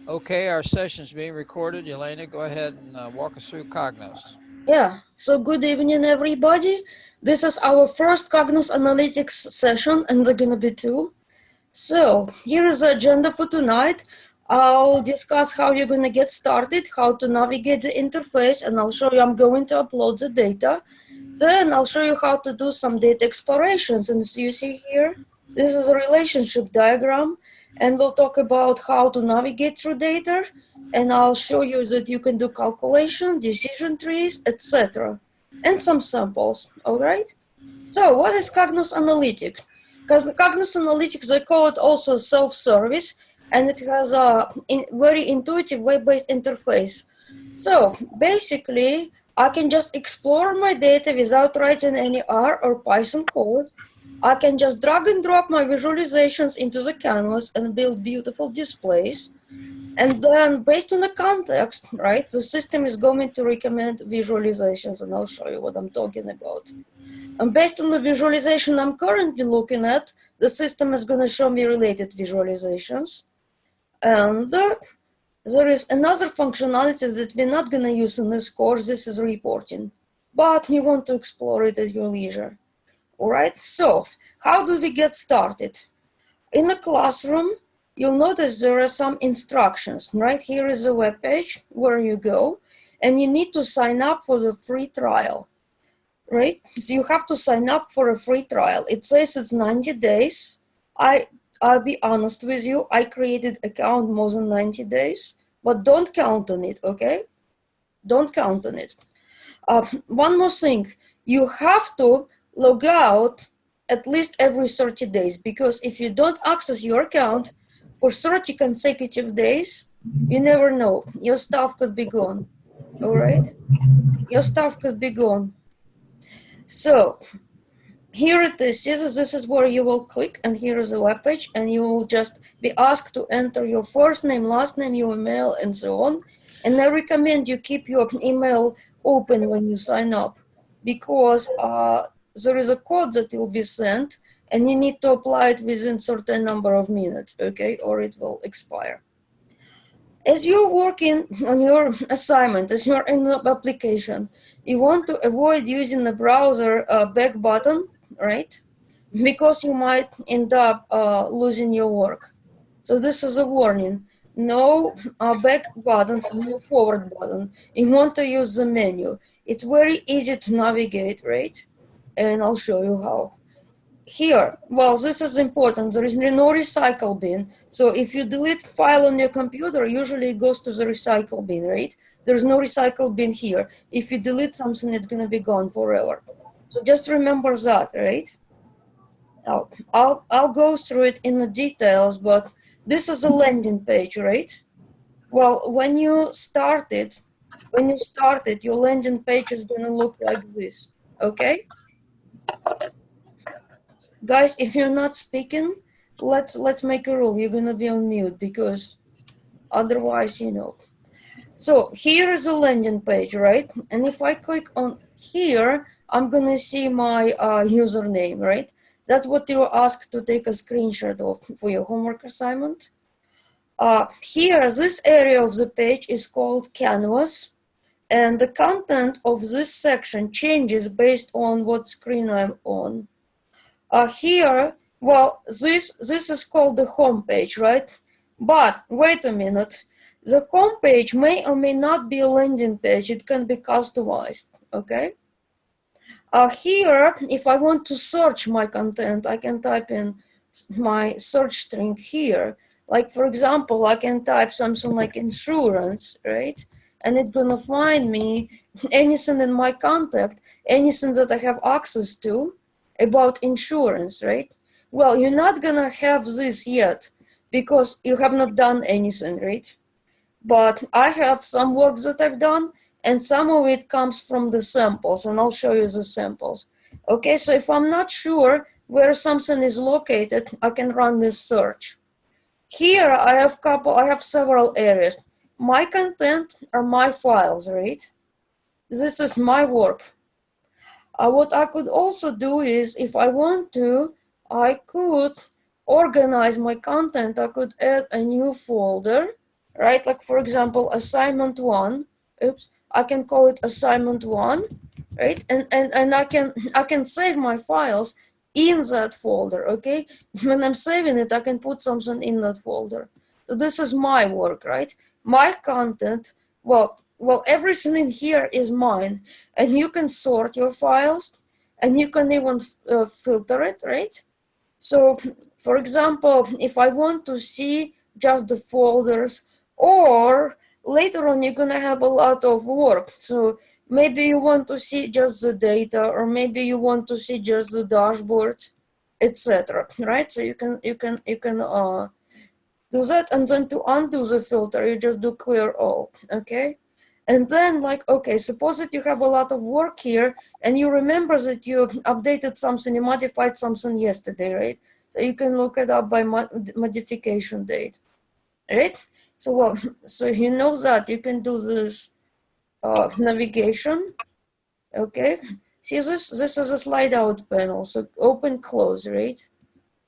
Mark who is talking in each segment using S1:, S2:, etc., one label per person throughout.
S1: Okay, our session's being recorded. Yelena, go ahead and walk us through Cognos.
S2: Yeah, so good evening, everybody. This is our first Cognos Analytics session, and there are gonna be two. So here is the agenda for tonight. I'll discuss how you're gonna get started, how to navigate the interface, and I'll show you I'm going to upload the data. Then I'll show you how to do some data explorations. And as you see here, this is a relationship diagram, and we'll talk about how to navigate through data. And I'll show you that you can do calculation, decision trees, etc. And some samples, all right? So what is Cognos Analytics? Because the Cognos Analytics, they call it also self-service, and it has a very intuitive web-based interface. So basically, I can just explore my data without writing any R or Python code. I can just drag and drop my visualizations into the canvas and build beautiful displays. And then based on the context, right, the system is going to recommend visualizations, and I'll show you what I'm talking about. And based on the visualization I'm currently looking at, the system is going to show me related visualizations. And there is another functionality that we're not going to use in this course. This is reporting, but you want to explore it at your leisure. All right, so how do we get started? In the classroom, you'll notice there are some instructions. Right here is a web page where you go, and you need to sign up for the free trial. Right, so you have to sign up for a free trial. It says it's 90 days. I'll be honest with you, I created account more than 90 days, but don't count on it, okay? Don't count on it. One more thing, you have to log out at least every 30 days, because if you don't access your account for 30 consecutive days, you never know, your stuff could be gone, all right? Your stuff could be gone. So here it is. This is where you will click, and here is the web page, and you will just be asked to enter your first name, last name, your email, and so on. And I recommend you keep your email open when you sign up, because there is a code that will be sent, and you need to apply it within a certain number of minutes, okay, or it will expire. As you're working on your assignment, as you're in the application, you want to avoid using the browser back button, right? Because you might end up losing your work. So this is a warning. No back buttons, no forward button. You want to use the menu. It's very easy to navigate, right? And I'll show you how. Here, well, this is important. There is no recycle bin. So if you delete file on your computer, usually it goes to the recycle bin, right? There's no recycle bin here. If you delete something, it's going to be gone forever. So just remember that, right? Now, I'll go through it in the details, but this is a landing page, right? Well, when you started, your landing page is going to look like this, okay? Guys, if you're not speaking, let's make a rule. You're gonna be on mute, because otherwise, you know. So here is a landing page, right? And if I click on here, I'm gonna see my username, right? That's what you're asked to take a screenshot of for your homework assignment. Here, this area of the page is called Canvas, and the content of this section changes based on what screen I'm on. Here, well, this is called the home page, right? But wait a minute, the home page may or may not be a landing page. It can be customized, okay? Here, if I want to search my content, I can type in my search string here. Like, for example, I can type something like insurance, right? And it's gonna find me anything in my contact, anything that I have access to about insurance, right? Well, you're not gonna have this yet because you have not done anything, right? But I have some work that I've done, and some of it comes from the samples, and I'll show you the samples. Okay, so if I'm not sure where something is located, I can run this search. Here I have several areas. My content are my files, right? This is my work. What I could also do is, if I want to, I could organize my content. I could add a new folder, right? Like for example, assignment 1, oops, I can call it assignment 1, right? And I can save my files in that folder, okay? When I'm saving it, I can put something in that folder. So this is my work, right? My content, well, everything in here is mine, and you can sort your files, and you can even filter it, right? So, for example, if I want to see just the folders, or later on you're gonna have a lot of work. So maybe you want to see just the data, or maybe you want to see just the dashboards, etc. Right? So you can do that, and then to undo the filter, you just do clear all. Okay. And then, like, okay, suppose that you have a lot of work here, and you remember that you updated something, you modified something yesterday, right? So you can look it up by modification date, right? So, well, so you know that you can do this navigation, okay? See this? This is a slide out panel. So open, close, right?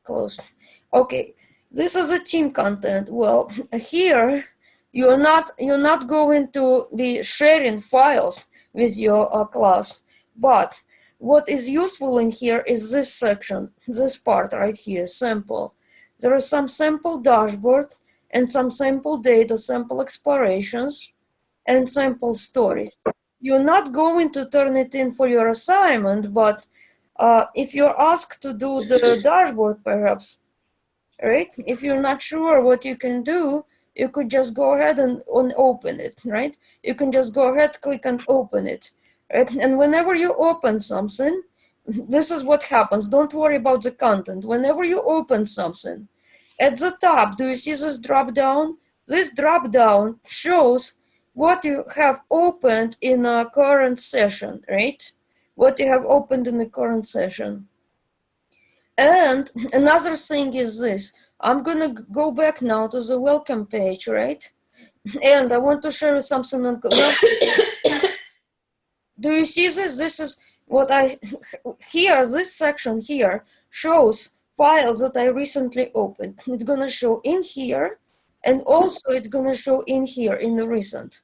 S2: Close. Okay, this is a team content. Well, here you're not going to be sharing files with your class, but what is useful in here is this section, this part right here, sample. There is some sample dashboard and some sample data, sample explorations, and sample stories. You're not going to turn it in for your assignment, but if you're asked to do the dashboard, perhaps, right? If you're not sure what you can do, you could just go ahead and open it, right? You can just go ahead, click and open it, right? And whenever you open something, this is what happens. Don't worry about the content. Whenever you open something, at the top, do you see this drop down? This drop down shows what you have opened in a current session, right? What you have opened in the current session. And another thing is this. I'm gonna go back now to the welcome page, right? And I want to show you something. Do you see this? This is what here, this section here shows files that I recently opened. It's gonna show in here, and also it's gonna show in here in the recent,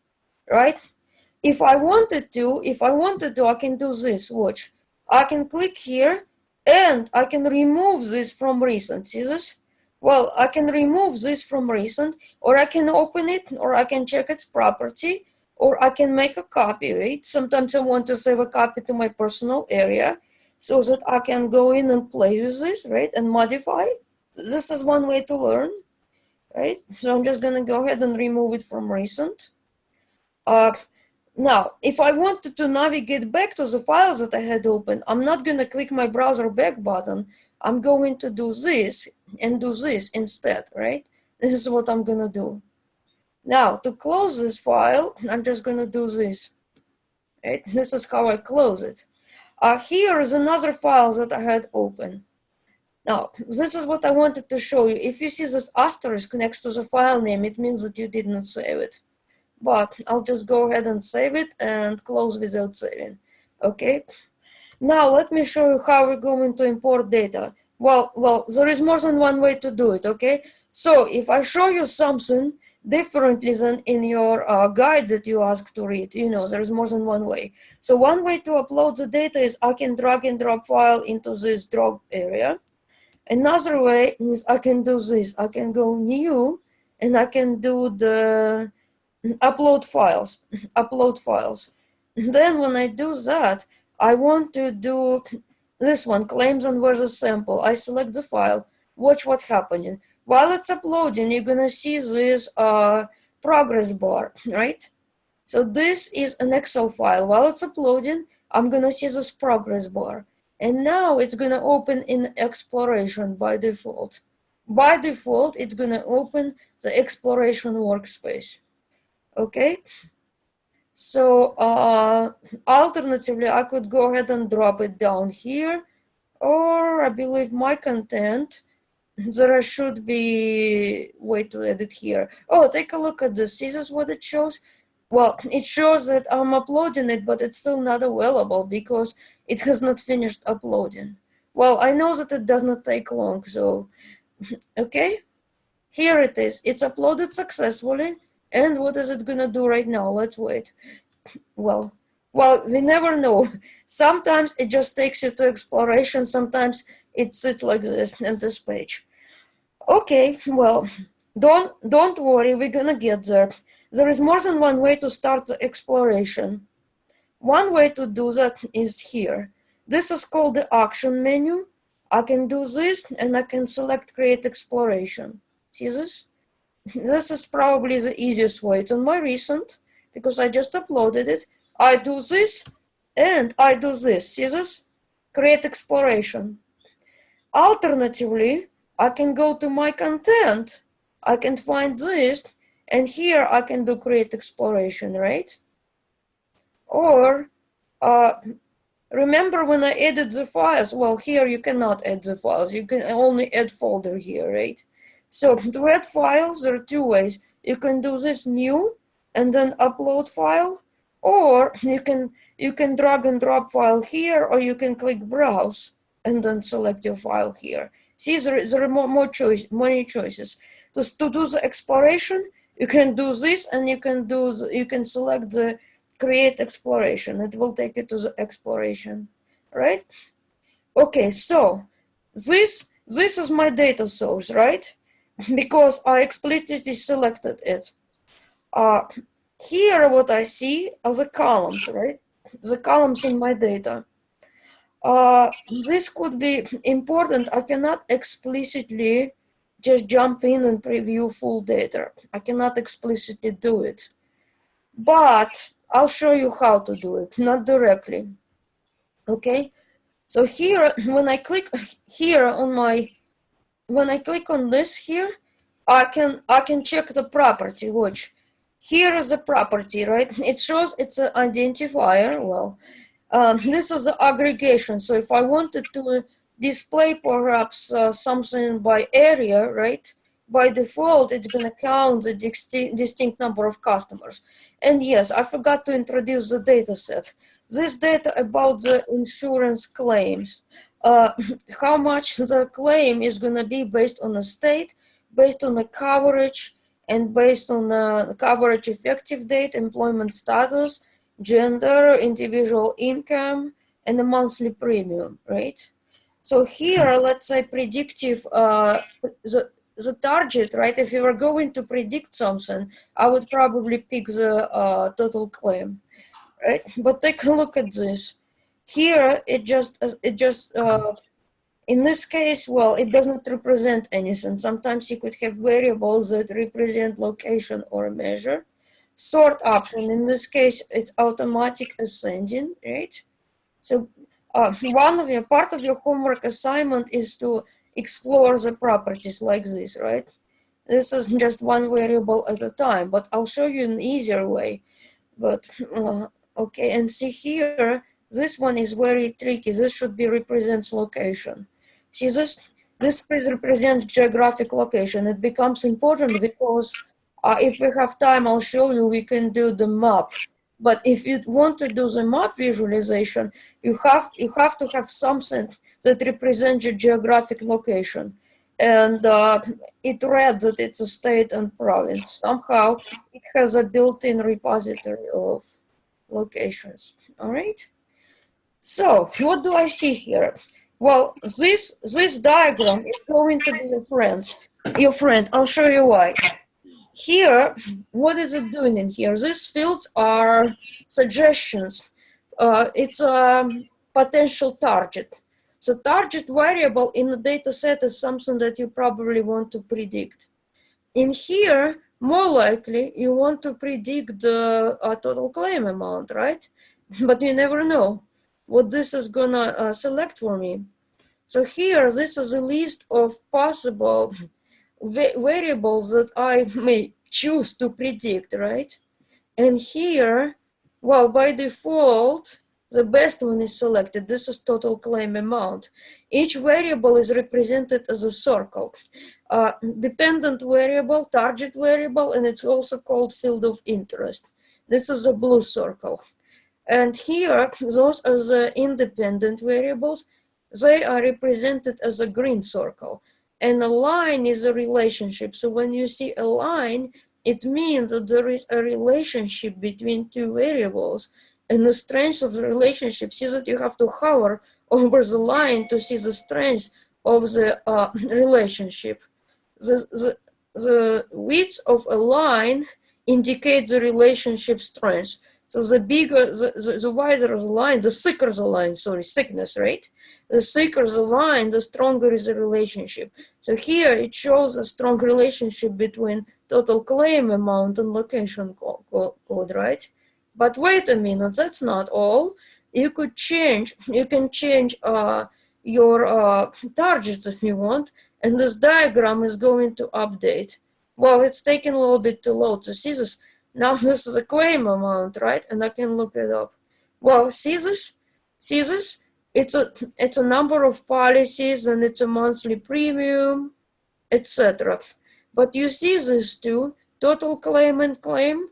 S2: right? If I wanted to, I can do this, watch. I can click here and I can remove this from recent, see this? Well, I can remove this from recent, or I can open it, or I can check its property, or I can make a copy, right? Sometimes I want to save a copy to my personal area so that I can go in and play with this, right? And modify. This is one way to learn, right? So I'm just gonna go ahead and remove it from recent. Now, if I wanted to navigate back to the files that I had opened, I'm not going to click my browser back button. I'm going to do this and do this instead, right? This is what I'm going to do. Now, to close this file, I'm just going to do this, right? This is how I close it. Here is another file that I had open. Now, this is what I wanted to show you. If you see this asterisk next to the file name, it means that you did not save it. But I'll just go ahead and save it and close without saving. Okay. Now let me show you how we're going to import data. Well, there is more than one way to do it. Okay. So if I show you something differently than in your guide that you asked to read, you know, there's more than one way. So one way to upload the data is I can drag and drop file into this drop area. Another way is I can do this. I can go new and I can do the upload files. Then when I do that, I want to do this one, claims and versus sample. I select the file, watch what's happening. While it's uploading, you're gonna see this progress bar, right? So this is an Excel file. While it's uploading, I'm gonna see this progress bar. And now it's gonna open in exploration by default. By default, it's gonna open the exploration workspace. Okay, so alternatively, I could go ahead and drop it down here, or I believe my content, there should be way to edit here. Oh, take a look at this. This is what it shows. Well, it shows that I'm uploading it, but it's still not available because it has not finished uploading. Well, I know that it does not take long, so okay. Here it is. It's uploaded successfully. And what is it gonna do right now? Let's wait. Well, we never know. Sometimes it just takes you to exploration. Sometimes it sits like this in this page. Okay, well, don't worry, we're gonna get there. There is more than one way to start the exploration. One way to do that is here. This is called the action menu. I can do this and I can select create exploration. See this? This is probably the easiest way. It's on my recent because I just uploaded it. I do this and I do this. See this? Create exploration. Alternatively, I can go to my content. I can find this, and here I can do create exploration, right? Or remember when I added the files? Well, here you cannot add the files. You can only add folder here, right? So to add files, there are two ways. You can do this new and then upload file, or you can drag and drop file here, or you can click browse and then select your file here. See, there are many choices. To do the exploration, you can do this, and you can select the create exploration. It will take you to the exploration, right? Okay, so this is my data source, right? Because I explicitly selected it. Here, what I see are the columns, right? The columns in my data. This could be important. I cannot explicitly just jump in and preview full data. I cannot explicitly do it. But I'll show you how to do it, not directly. Okay, so here, when I click here on when I click on this here, I can check the property. Watch, here is the property, right? It shows it's an identifier. Well, this is the aggregation. So if I wanted to display perhaps something by area, right? By default, it's going to count the distinct number of customers. And yes, I forgot to introduce the data set. This data about the insurance claims. How much the claim is going to be based on the state, based on the coverage, and based on the coverage effective date, employment status, gender, individual income, and the monthly premium, right? So here, let's say predictive, the target, right? If you were going to predict something, I would probably pick the total claim, right? But take a look at this. Here, it just in this case, well, it doesn't represent anything. Sometimes you could have variables that represent location or a measure. Sort option, in this case, it's automatic ascending, right? So part of your homework assignment is to explore the properties like this, right? This is just one variable at a time, but I'll show you an easier way. But okay, and see here, this one is very tricky. This should be represents location. See this represents geographic location. It becomes important because if we have time, I'll show you, we can do the map. But if you want to do the map visualization, you have to have something that represents your geographic location. And it read that it's a state and province. Somehow it has a built-in repository of locations. All right. So what do I see here? Well, this diagram is going to be your friend. I'll show you why. Here, what is it doing in here? These fields are suggestions. It's a potential target. So target variable in the data set is something that you probably want to predict. In here, more likely, you want to predict the total claim amount, right? But you never know what this is gonna select for me. So here, this is a list of possible variables that I may choose to predict, right? And here, well, by default, the best one is selected. This is total claim amount. Each variable is represented as a circle. Dependent variable, target variable, and it's also called field of interest. This is a blue circle. And here, those are the independent variables. They are represented as a green circle. And a line is a relationship. So when you see a line, it means that there is a relationship between two variables, and the strength of the relationship, see that you have to hover over the line to see the strength of the relationship. The width of a line indicates the relationship strength. So the bigger, the wider the line, the thicker the line, sorry, thickness, right? The thicker the line, the stronger is the relationship. So here it shows a strong relationship between total claim amount and location code, right? But wait a minute, that's not all. You can change your targets if you want, and this diagram is going to update. Well, it's taking a little bit to load. So see this? Now this is a claim amount, right? And I can look it up. Well, see this? See this? It's a number of policies, and it's a monthly premium, etc. But you see this too, total claim and claim.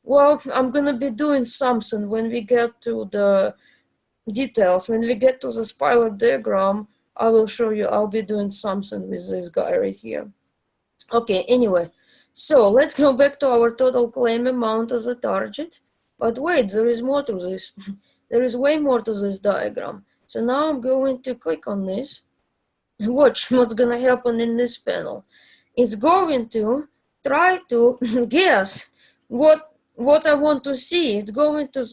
S2: Well, I'm gonna be doing something when we get to the details. When we get to this pilot diagram, I will show you. I'll be doing something with this guy right here. Okay, anyway, so let's go back to our total claim amount as a target. But wait, there is more to this. There is way more to this diagram. So now I'm going to click on this. Watch what's gonna happen in this panel. It's going to try to guess what I want to see. It's going to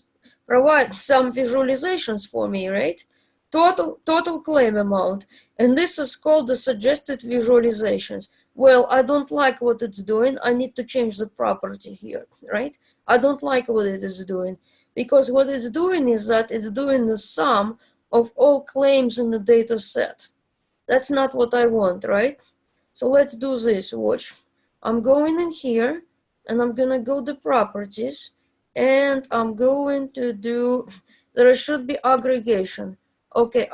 S2: provide some visualizations for me, right? Total claim amount. And this is called the suggested visualizations. Well, I don't like what it's doing. I need to change the property here, right? I don't like what it is doing, because what it's doing is that it's doing the sum of all claims in the data set. That's not what I want, right? So let's do this. Watch. I'm going in here, and I'm gonna go to properties, and I'm going to do, there should be aggregation. Okay,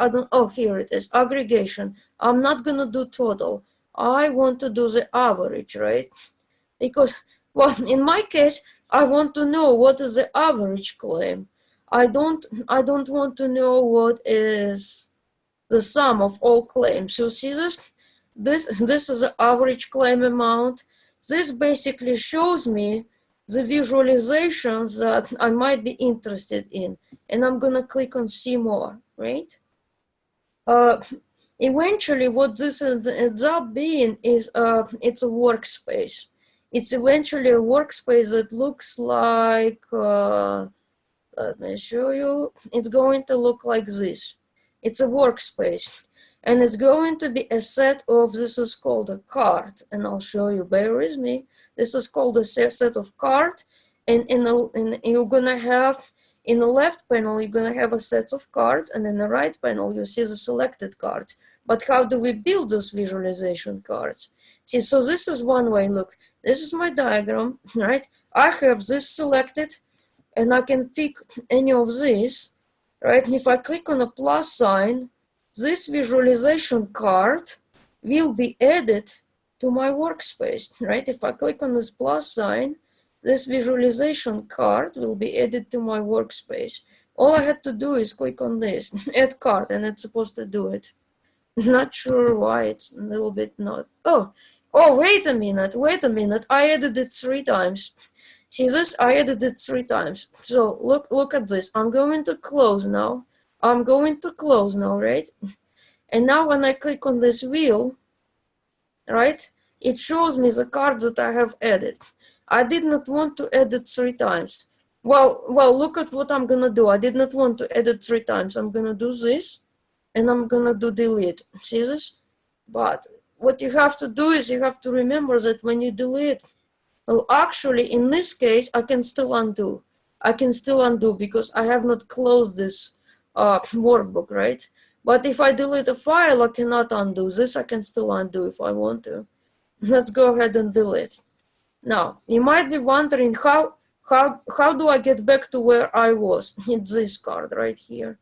S2: here it is, aggregation. I'm not gonna do total. I want to do the average, right? Because, well, in my case, I want to know what is the average claim. I don't want to know what is the sum of all claims. So see this? This is the average claim amount. This basically shows me the visualizations that I might be interested in. And I'm gonna click on see more, right? Eventually what this ends up being is it's a workspace. It's eventually a workspace that looks like, let me show you. It's going to look like this. It's a workspace. And it's going to be a set of, this is called a card. And I'll show you, bear with me. This is called a set of card. And you're gonna have, in the left panel, you're gonna have a set of cards. And in the right panel, you see the selected cards. But how do we build those visualization cards? See, so this is one way. Look, this is my diagram, right? I have this selected, and I can pick any of these, right? And if I click on a plus sign, this visualization card will be added to my workspace, right? If I click on this plus sign, this visualization card will be added to my workspace. All I had to do is click on this, add card, and it's supposed to do it. Not sure why it's a little bit not. Oh, wait a minute. I added it 3 times. See this? I added it 3 times. So look at this. I'm going to close now. Right? And now when I click on this wheel, right, it shows me the cards that I have added. I did not want to edit 3 times. Well, look at what I'm gonna do. I did not want to edit 3 times. I'm gonna do this, and I'm gonna do delete. See this? But what you have to do is you have to remember that when you delete, well, actually, in this case, I can still undo. Because I have not closed this workbook, right? But if I delete a file, I cannot undo. This I can still undo if I want to. Let's go ahead and delete. Now, you might be wondering how do I get back to where I was? It's this card right here.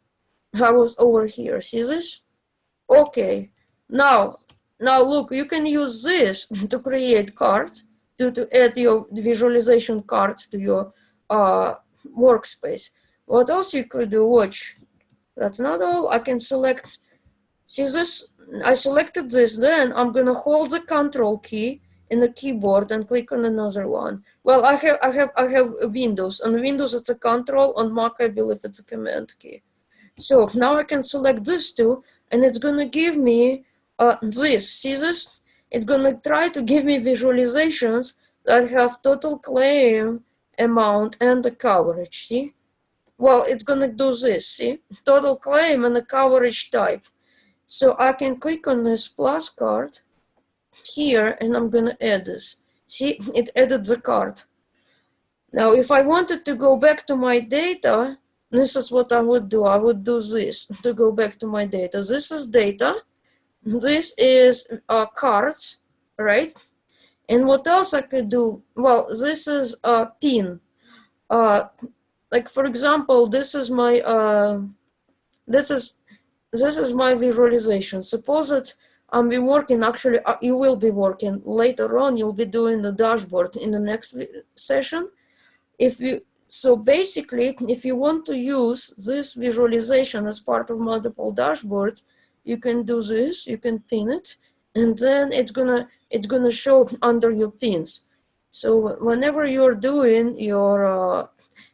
S2: I was over here. See this? Okay. Now look, you can use this to create cards, to add your visualization cards to your workspace. What else you could do? Watch. That's not all. I can select. See this? I selected this. Then I'm gonna hold the Control key, in the keyboard and click on another one. Well, I have Windows. On Windows, it's a Control. On Mac, I believe it's a Command key. So now I can select this two, and it's gonna give me this. See this? It's gonna try to give me visualizations that have total claim amount and the coverage. See? Well, it's gonna do this. See? Total claim and the coverage type. So I can click on this plus card here, and I'm gonna add this. See? It added the card. Now, if I wanted to go back to my data, this is what I would do. I would do this to go back to my data. This is data. This is cards, right? And what else I could do? Well, this is a pin. Like for example, this is my this is my visualization. Suppose that I'm be working. Actually, you will be working later on. You'll be doing the dashboard in the next session. So basically, if you want to use this visualization as part of multiple dashboards, you can do this. You can pin it, and then it's gonna show under your pins. So whenever you're doing your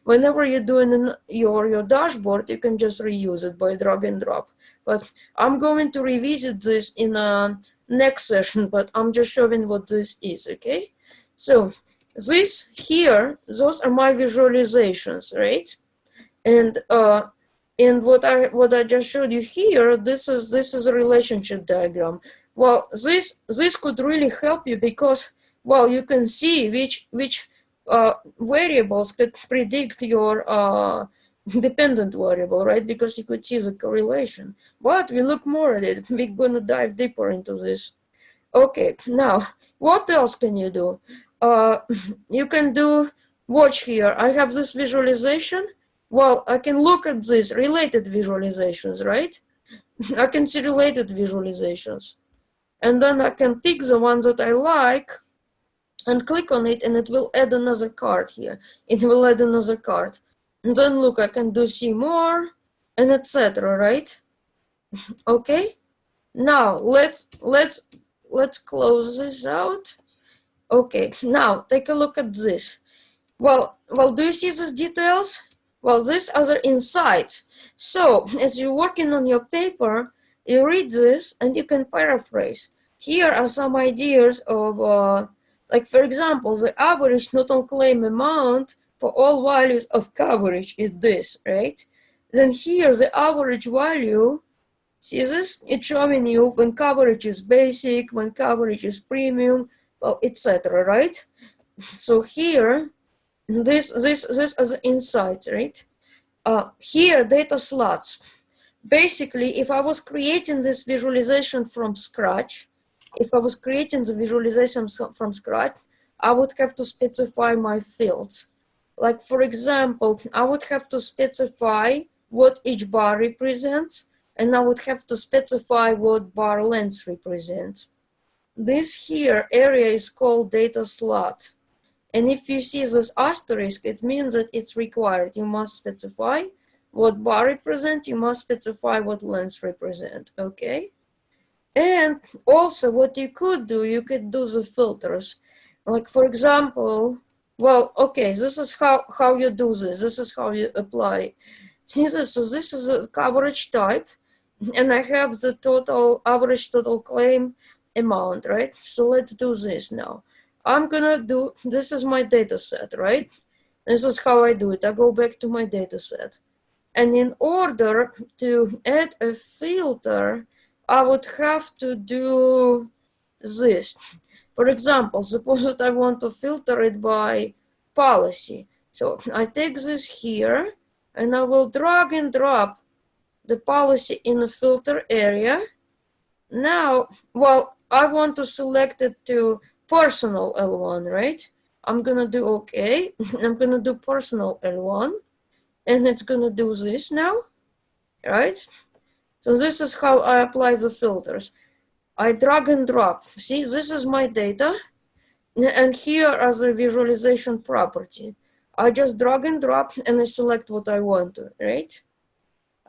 S2: your dashboard, you can just reuse it by drag and drop. But I'm going to revisit this in a next session. But I'm just showing what this is. Okay, so. This here, those are my visualizations, right? And what I just showed you here, this is a relationship diagram. Well, this could really help you because, well, you can see which variables could predict your dependent variable, right? Because you could see the correlation. But we look more at it. We're gonna dive deeper into this. Okay, now what else can you do? You can do, watch here, I have this visualization. Well, I can look at this related visualizations, right? I can see related visualizations. And then I can pick the ones that I like and click on it, and it will add another card here. It will add another card. And then look, I can do see more and etc., right? Okay. Now let's close this out. Okay, now take a look at this. Well, do you see these details? Well, these are the insights. So as you're working on your paper, you read this and you can paraphrase. Here are some ideas of, like for example, the average total claim amount for all values of coverage is this, right? Then here the average value, see this? It's showing you when coverage is basic, when coverage is premium, well, etc., right? So here, this is insights, right? Here, data slots. Basically, if I was creating this visualization from scratch, I would have to specify my fields. Like for example, I would have to specify what each bar represents, and I would have to specify what bar length represents. This here area is called data slot. And if you see this asterisk, it means that it's required. You must specify what bar represent, you must specify what length represent, okay? And also what you could do the filters. Like for example, well, okay, this is how you do this. This is how you apply. See this, so this is a coverage type, and I have the total average total claim amount, right? So let's do this now. I'm gonna do, this is my data set, right? This is how I do it. I go back to my data set. And in order to add a filter, I would have to do this. For example, suppose that I want to filter it by policy. So I take this here and I will drag and drop the policy in the filter area. Now, well, I want to select it to personal L1, right? I'm gonna do okay. I'm gonna do personal L1, and it's gonna do this now, right? So this is how I apply the filters. I drag and drop. See, this is my data, and here are the visualization property. I just drag and drop, and I select what I want to, right?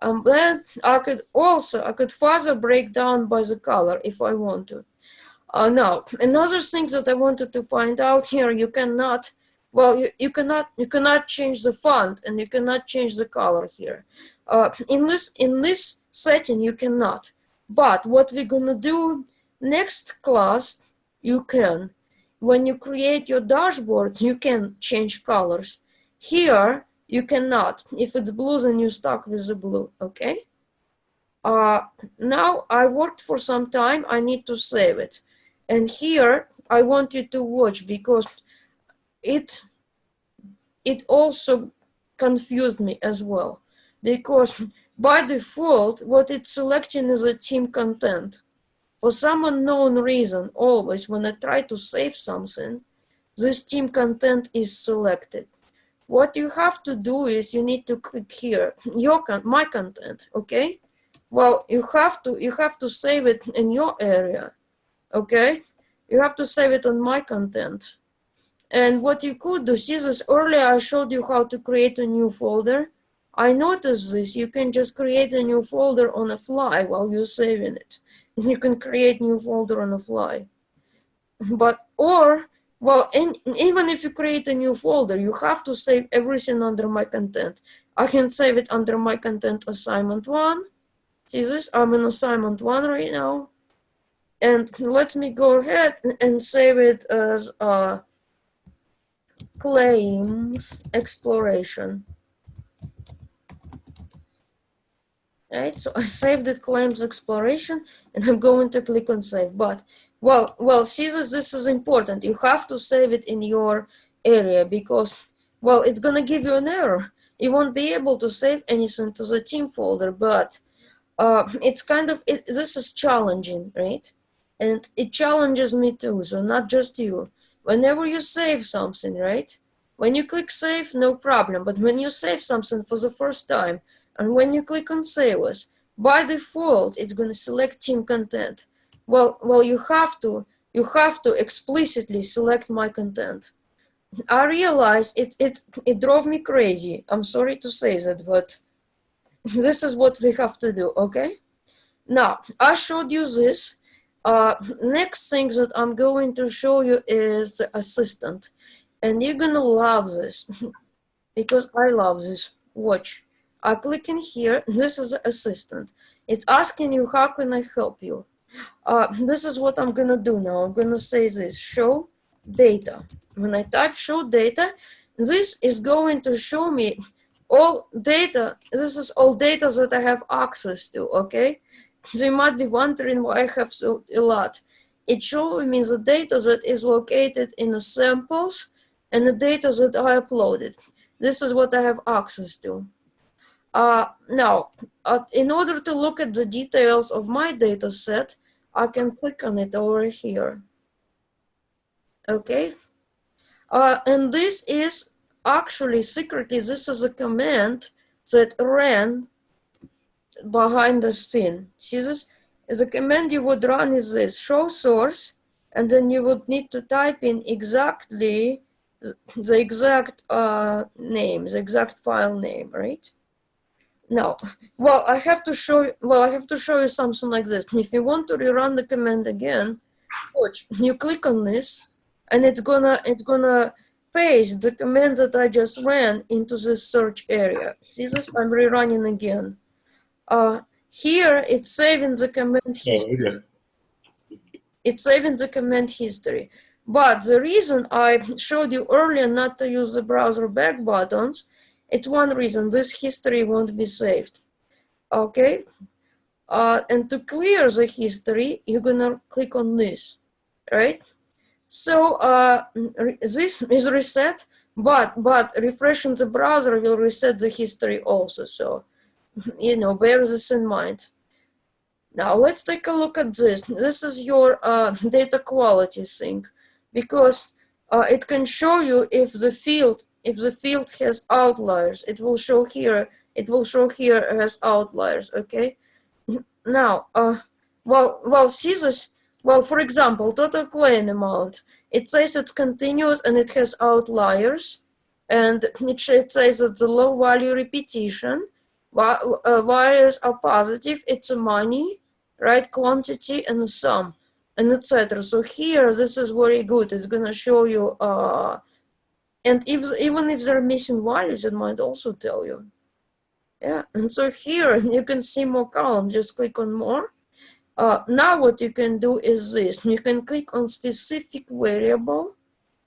S2: Then I could further break down by the color if I want to. Now, another thing that I wanted to point out here, you cannot, well, you cannot change the font and you cannot change the color here. In this setting, you cannot. But what we're gonna do next class, you can. When you create your dashboard, you can change colors. Here, you cannot. If it's blue, then you're stuck with the blue, okay? Now I worked for some time, I need to save it. And here I want you to watch because it also confused me as well. Because by default, what it's selecting is a team content. For some unknown reason, always when I try to save something, this team content is selected. What you have to do is you need to click here, my content, okay? Well, you have to save it in your area, okay? You have to save it on my content. And what you could do, see this earlier I showed you how to create a new folder. I noticed this, you can just create a new folder on the fly while you're saving it. You can create new folder on the fly. But, even if you create a new folder, you have to save everything under my content. I can save it under my content assignment 1. See this? I'm in assignment 1 right now. And let me go ahead and save it as claims exploration. Right, so I saved it claims exploration and I'm going to click on save. But see this is important. You have to save it in your area because, well, it's gonna give you an error. You won't be able to save anything to the team folder, but it's kind of, this is challenging, right? And it challenges me too, so not just you. Whenever you save something, right? When you click save, no problem. But when you save something for the first time, and when you click on save as, by default, it's going to select team content. Well, you have to explicitly select my content. I realize it drove me crazy. I'm sorry to say that, but this is what we have to do, okay? Now, I showed you this. Next thing that I'm going to show you is the assistant. And you're gonna love this because I love this. Watch. I click in here. This is the assistant. It's asking you, how can I help you? This is what I'm gonna do now. I'm gonna say this, show data. When I type show data, this is going to show me all data. This is all data that I have access to, okay? So you might be wondering why I have so a lot. It shows me the data that is located in the samples and the data that I uploaded. This is what I have access to. Now, in order to look at the details of my data set, I can click on it over here. Okay. And this is actually secretly, this is a command that ran behind the scene. See this? The command you would run is this, show source, and then you would need to type in exactly the exact name, the exact file name, right? Now, I have to show you something like this. If you want to rerun the command again, watch, you click on this, and it's gonna paste the command that I just ran into this search area. See this? I'm rerunning again. Here it's saving the command history. It's saving the command history. But the reason I showed you earlier not to use the browser back buttons, it's one reason. This history won't be saved. Okay? And to clear the history, you're gonna click on this, right? So this is reset, but refreshing the browser will reset the history also. So, you know, bear this in mind. Now let's take a look at this. This is your data quality thing, because it can show you if the field has outliers. It will show here. It will show here as outliers. Okay. Now, see this. Well, for example, total claim amount. It says it's continuous and it has outliers, and it says that the low value repetition. Values are positive. It's a money, right? Quantity and a sum. and etc. So here, this is very good. It's gonna show you, and even if they're missing values, it might also tell you. Yeah, and so here you can see more columns. Just click on more. Now what you can do is this. You can click on specific variable.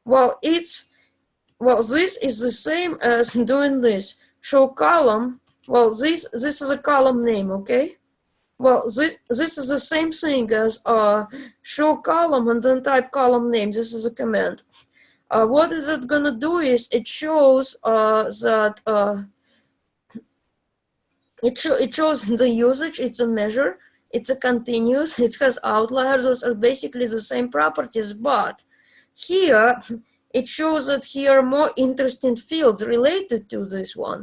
S2: Well, this is the same as doing this. Show column. Well, this is a column name, okay? Well, this is the same thing as show column and then type column name. This is a command. What is it gonna do is it shows that it shows the usage. It's a measure. It's a continuous. It has outliers. Those are basically the same properties, but here it shows that here are more interesting fields related to this one,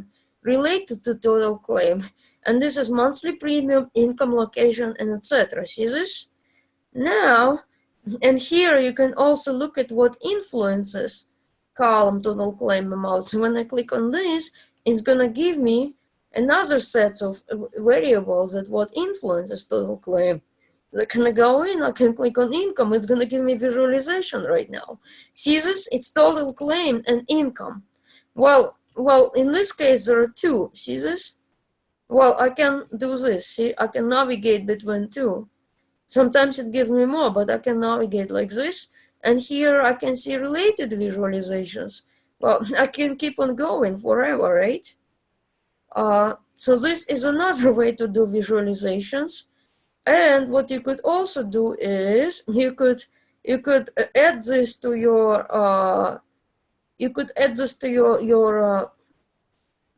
S2: related to total claim. And this is monthly premium, income, location, and etc. See this? Now, and here you can also look at what influences column total claim amount. So when I click on this, it's gonna give me another set of variables that what influences total claim. I can go in, I can click on income, it's gonna give me visualization right now. See this? It's total claim and income. Well, in this case there are two. See this? Well, I can do this. See, I can navigate between two. Sometimes it gives me more, but I can navigate like this. And here I can see related visualizations. Well, I can keep on going forever, right? So this is another way to do visualizations. And what you could also do is you could add this to your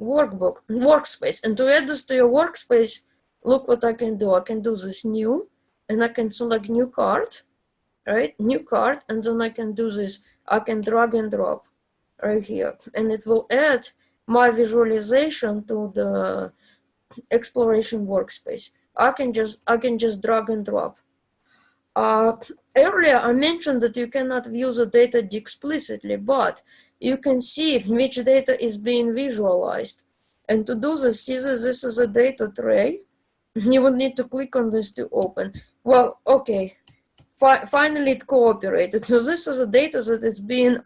S2: workspace. And to add this to your workspace, look what I can do. I can do this new, and I can select new card, right? New card, and then I can do this. I can drag and drop right here, and it will add my visualization to the exploration workspace. I can just drag and drop. Earlier I mentioned that you cannot view the data explicitly, but you can see which data is being visualized. And to do this, see this is a data tray. You would need to click on this to open. Well, okay, finally it cooperated. So this is a data that is being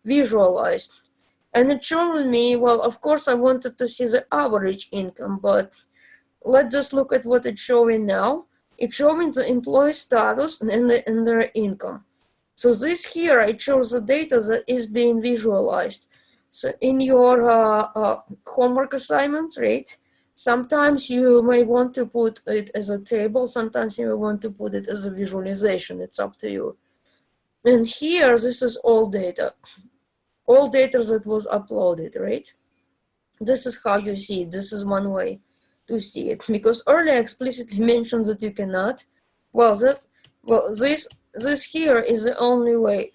S2: visualized. And it's showing me, well, of course I wanted to see the average income, but let's just look at what it's showing now. It's showing the employee status and their income. So this here, it shows the data that is being visualized. So in your homework assignments, right? Sometimes you may want to put it as a table. Sometimes you may want to put it as a visualization. It's up to you. And here, this is all data. All data that was uploaded, right? This is how you see it. This is one way to see it, because earlier I explicitly mentioned that you cannot. Well, this here is the only way.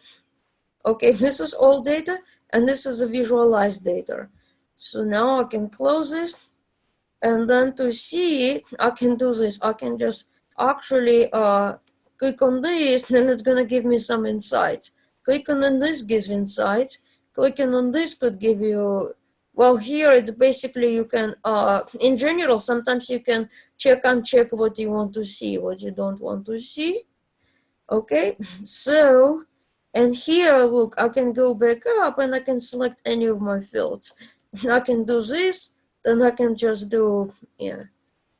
S2: Okay, this is all data, and this is a visualized data. So now I can close this, and then to see it, I can do this. I can just actually click on this, and it's gonna give me some insights. Clicking on this gives insights. Clicking on this could give you, well, here it's basically you can, in general, sometimes you can uncheck what you want to see, what you don't want to see. Okay, so, and here, look, I can go back up and I can select any of my fields. I can do this, then I can just do, yeah,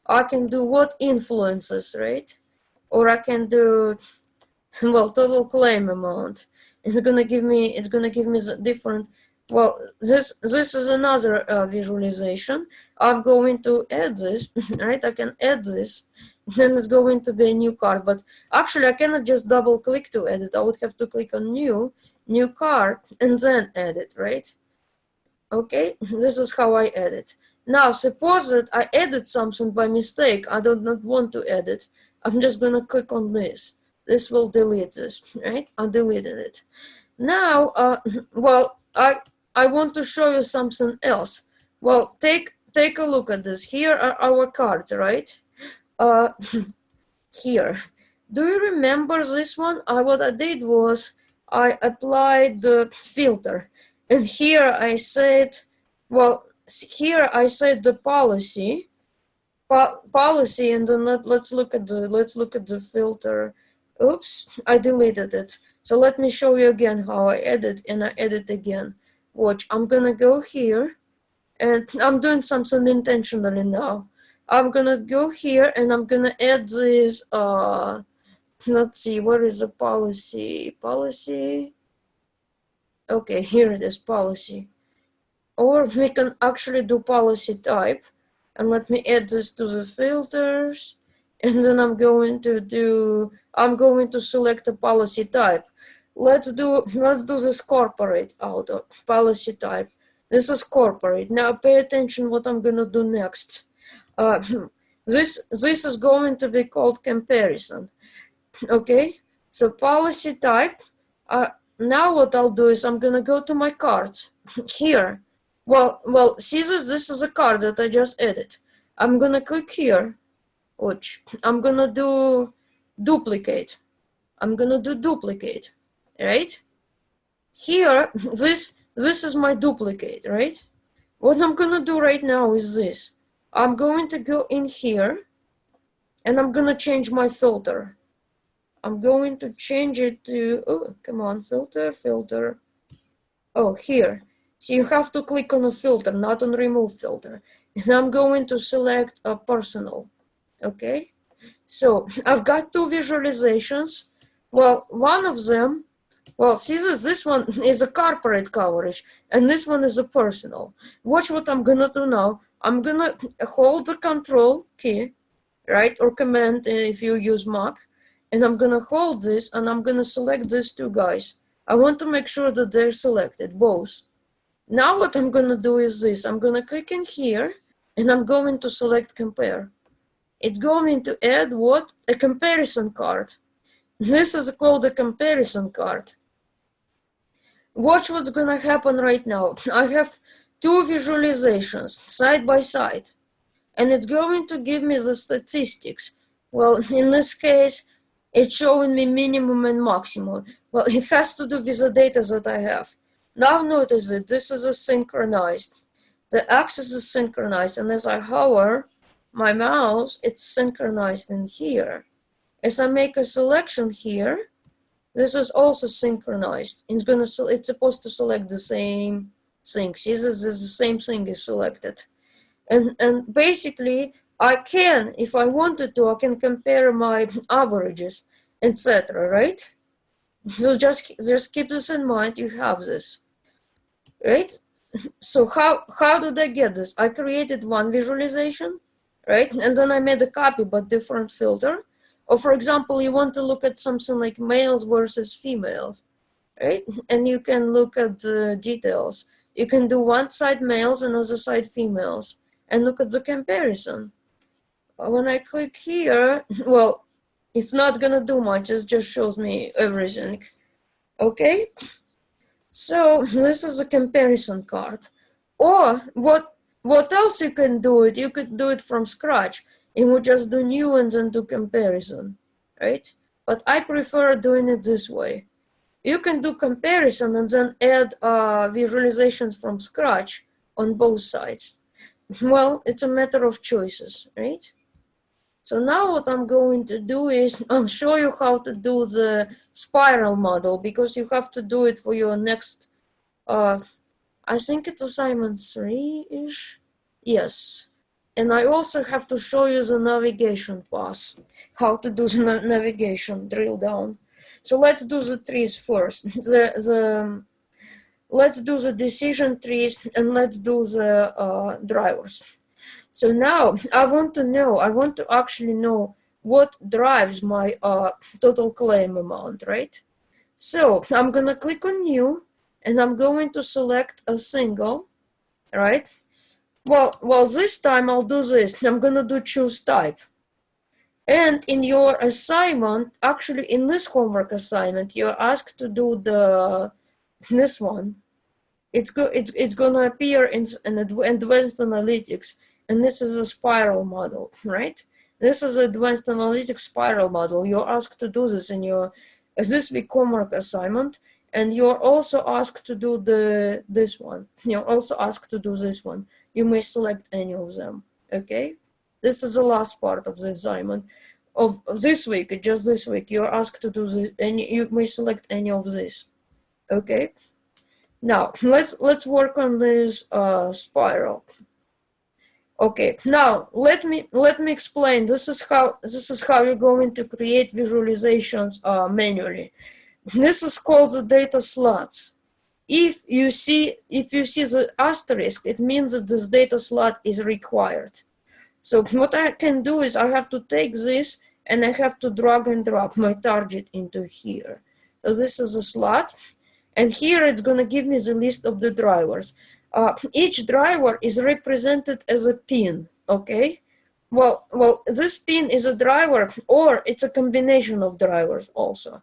S2: I can do what influences, right? Or I can do, well, total claim amount. It's gonna give me the different. Well, this is another visualization. I'm going to add this, right? I can add this, then it's going to be a new card. But actually, I cannot just double click to edit. I would have to click on new card, and then edit, right? Okay, this is how I edit. Now, suppose that I edit something by mistake. I do not want to edit. I'm just gonna click on this. This will delete this, right? I deleted it. Now, well, I want to show you something else. Well, take a look at this. Here are our cards, right? Here. Do you remember this one? What I did was I applied the filter, and here I said, well, here I said the policy, and then let's look at the filter. Oops, I deleted it. So let me show you again how I edit, and I edit again. Watch, I'm gonna go here, and I'm doing something intentionally now. I'm gonna go here and I'm gonna add this, let's see, where is the policy? Policy. Okay, here it is, policy. Or we can actually do policy type. And let me add this to the filters. And then I'm going to select a policy type. Let's do this corporate out of policy type. This is corporate. Now pay attention what I'm gonna do next. This is going to be called comparison. Okay, so policy type. Now what I'll do is I'm gonna go to my cards here. Well, see this is a card that I just added. I'm gonna click here, which I'm gonna do duplicate. I'm gonna do duplicate, right? Here, this is my duplicate, right? What I'm gonna do right now is this. I'm going to go in here and I'm gonna change my filter. I'm going to change it to, oh, come on, filter. Oh, here. So you have to click on a filter, not on remove filter. And I'm going to select a personal, okay? So I've got two visualizations. Well, one of them, well, see this one is a corporate coverage and this one is a personal. Watch what I'm gonna do now. I'm gonna hold the control key, right? Or command if you use Mac. And I'm gonna hold this and I'm gonna select these two guys. I want to make sure that they're selected, both. Now what I'm gonna do is this. I'm gonna click in here and I'm going to select compare. It's going to add what? A comparison card. This is called a comparison card. Watch what's gonna happen right now. I have two visualizations side by side and it's going to give me the statistics. Well, in this case, it's showing me minimum and maximum. Well, it has to do with the data that I have. Now notice that this is a synchronized. The axis is synchronized, and as I hover my mouse, it's synchronized in here. As I make a selection here, this is also synchronized. It's supposed to select the same thing. See, this is the same thing is selected. And basically, I can, if I wanted to, I can compare my averages, etc. Right? So just keep this in mind. You have this, right? So how did I get this? I created one visualization, right? And then I made a copy but different filter. Or for example, you want to look at something like males versus females, right? And you can look at the details. You can do one side males and other side females and look at the comparison. When I click here, well, it's not gonna do much. It just shows me everything. Okay, so this is a comparison card. Or what else you can do it? You could do it from scratch. And we just do new and then do comparison, right? But I prefer doing it this way. You can do comparison and then add visualizations from scratch on both sides. Well, it's a matter of choices, right? So now what I'm going to do is I'll show you how to do the spiral model because you have to do it for your next, I think it's assignment 3-ish. Yes. And I also have to show you the navigation path, how to do the navigation drill down. So let's do the trees first. Let's do the decision trees and let's do the drivers. So now I want to actually know what drives my total claim amount, right? So I'm gonna click on new and I'm going to select a single, right? Well, this time I'll do this. I'm gonna do choose type. And in your assignment, actually in this homework assignment, you're asked to do this one. It's gonna appear in advanced analytics. And this is a spiral model, right? This is advanced analytics spiral model. You're asked to do this in this week homework assignment, and you're also asked to do this one. You're also asked to do this one. You may select any of them, okay? This is the last part of the assignment. of this week, just this week, you're asked to do this, and you may select any of this. Okay. Now let's work on this spiral. Okay. Now let me explain. This is how you're going to create visualizations manually. This is called the data slots. If you see the asterisk, it means that this data slot is required. So what I can do is I have to take this and I have to drag and drop my target into here. So this is a slot, and here it's going to give me the list of the drivers. Each driver is represented as a pin. Okay. Well, this pin is a driver, or it's a combination of drivers also.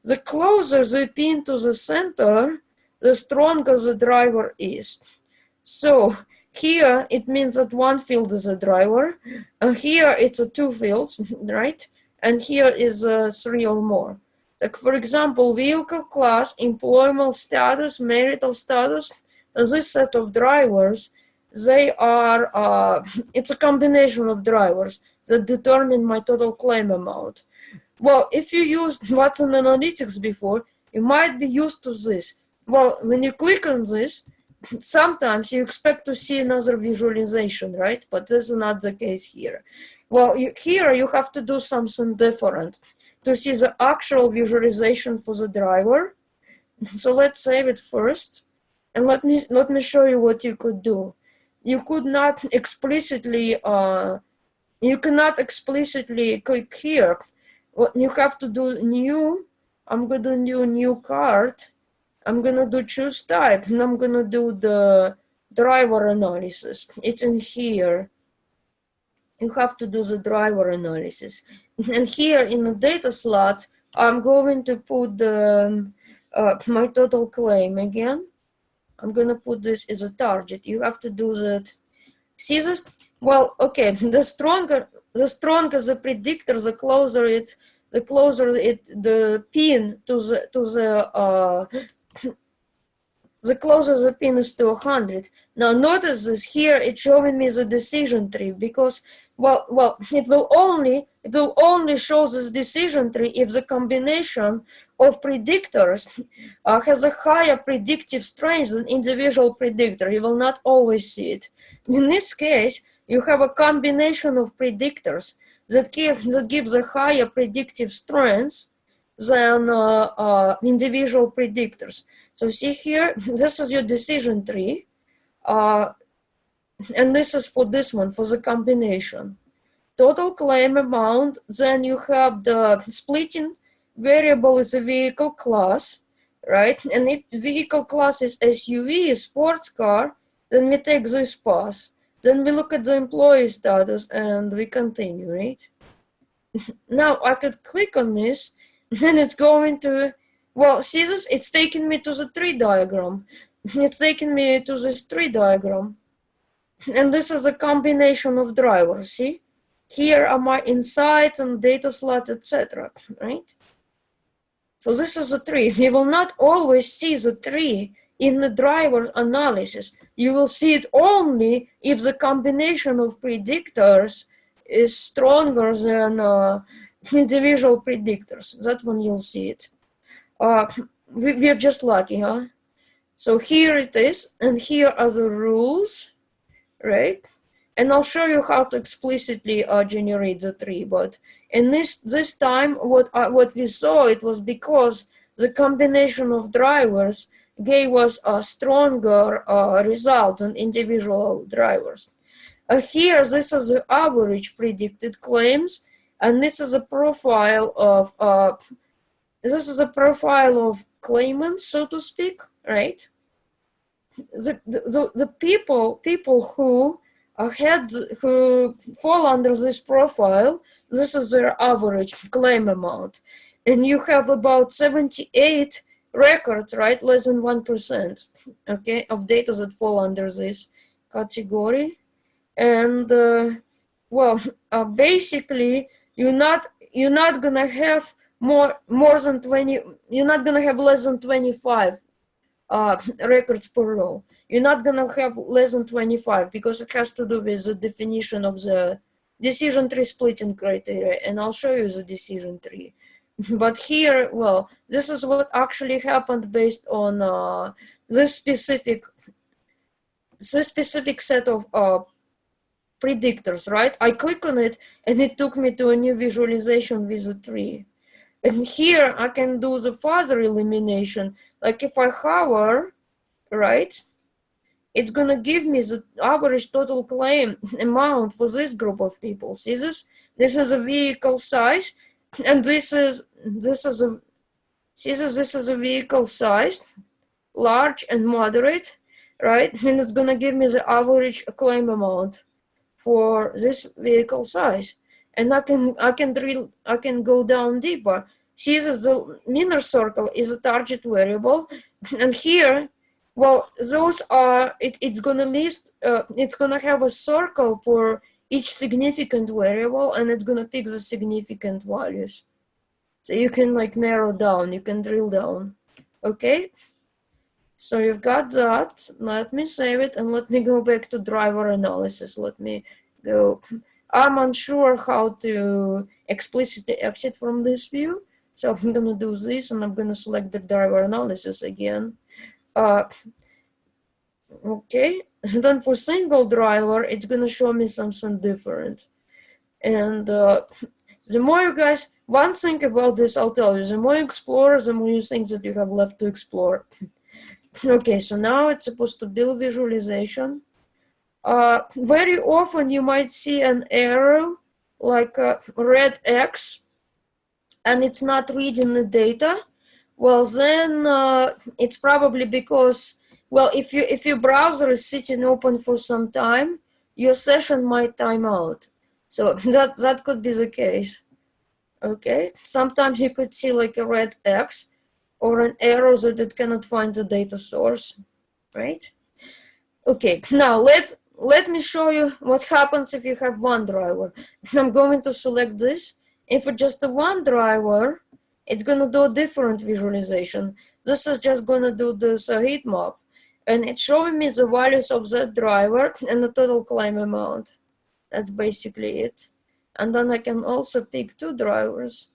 S2: The closer the pin to the center, the stronger the driver is. So here it means that one field is a driver. Here it's two fields, right? And here is 3 or more. Like for example, vehicle class, employment status, marital status. This set of drivers, they are. It's a combination of drivers that determine my total claim amount. Well, if you used Watson Analytics before, you might be used to this. Well, when you click on this, sometimes you expect to see another visualization, right? But this is not the case here. Well, here you have to do something different to see the actual visualization for the driver. So let's save it first, and let me show you what you could do. You could not explicitly, you cannot explicitly click here. What you have to do new. I'm gonna do new card. I'm gonna do choose type, and I'm gonna do the driver analysis. It's in here. You have to do the driver analysis. And here in the data slot, I'm going to put the, my total claim again. I'm gonna put this as a target. You have to do that. See this? Well, okay, the stronger the predictor, the closer the pin to the closer the pin is to 100. Now notice this here, it's showing me the decision tree, because well it will only show this decision tree if the combination of predictors has a higher predictive strength than individual predictor. You will not always see it. In this case, you have a combination of predictors that gives a higher predictive strength than individual predictors. So see here, this is your decision tree, and this is for this one, for the combination. Total claim amount, then you have the splitting variable is a vehicle class, right? And if vehicle class is SUV, sports car, then we take this path. Then we look at the employee status and we continue, right? Now I could click on this, and it's going to, well, see this? It's taking me to the tree diagram. It's taking me to this tree diagram. And this is a combination of drivers, see? Here are my insights and data slot, etc., right? So this is a tree. You will not always see the tree in the driver analysis. You will see it only if the combination of predictors is stronger than individual predictors. That's when you'll see it. We're just lucky, huh? So here it is, and here are the rules, right? And I'll show you how to explicitly generate the tree. But in this time, what we saw, it was because the combination of drivers gave us a stronger result than individual drivers. Here, this is the average predicted claims, and this is a profile of claimants, so to speak, right? The people who fall under this profile, this is their average claim amount, and you have about 78 records, right? Less than 1%, okay, of data that fall under this category. And basically, you're not gonna have more than 20. You're not gonna have less than 25 records per row. You're not gonna have less than 25 because it has to do with the definition of the decision tree splitting criteria, and I'll show you the decision tree. But here, well, this is what actually happened based on this specific set of predictors, right? I click on it and it took me to a new visualization with a tree. And here I can do the further elimination. Like if I hover, right, it's gonna give me the average total claim amount for this group of people. See this? This is a vehicle size, and this is a vehicle size, large and moderate, right? And it's gonna give me the average claim amount for this vehicle size. And I can go down deeper. See this, the inner circle is a target variable, and here, well, those are, it's gonna list, it's gonna have a circle for each significant variable, and it's gonna pick the significant values. So you can like narrow down, you can drill down, okay? So you've got that. Let me save it and let me go back to driver analysis. Let me go. I'm unsure how to explicitly exit from this view. So I'm gonna do this and I'm gonna select the driver analysis again. Okay, and then for single driver, it's gonna show me something different. And the more you guys, one thing about this, I'll tell you, the more you explore, the more you think that you have left to explore. Okay, so now it's supposed to build visualization. Very often you might see an arrow, like a red X, and it's not reading the data. Well, then it's probably because, well, if your browser is sitting open for some time, your session might time out. So that could be the case. Okay, sometimes you could see like a red X or an arrow that it cannot find the data source, right? Okay, now let me show you what happens if you have one driver. I'm going to select this. If it's just a one driver, it's gonna do a different visualization. This is just gonna do this heat map, and it's showing me the values of that driver and the total claim amount. That's basically it. And then I can also pick two drivers,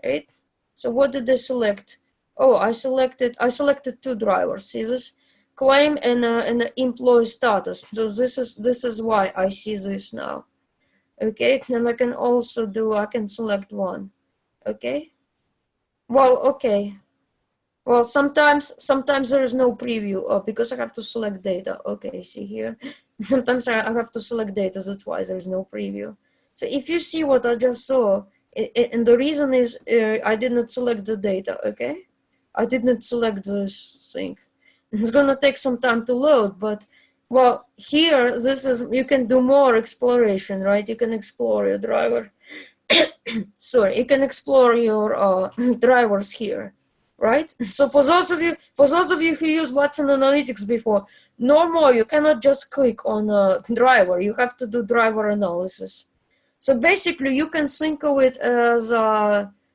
S2: right? So what did I select? Oh, I selected two drivers. See this? Claim and employee status. So this is why I see this now. Okay, and I can also do, I can select one. Okay. Well, okay. Well, sometimes there is no preview because I have to select data. Okay, see here. Sometimes I have to select data. That's why there is no preview. So if you see what I just saw, and the reason is I did not select the data. Okay, I did not select this thing. It's gonna take some time to load, but well, here this is, you can do more exploration, right? You can explore your driver. Sorry, you can explore your drivers here, right? So for those of you who used Watson Analytics before, no more. You cannot just click on a driver. You have to do driver analysis. So basically, you can think of it as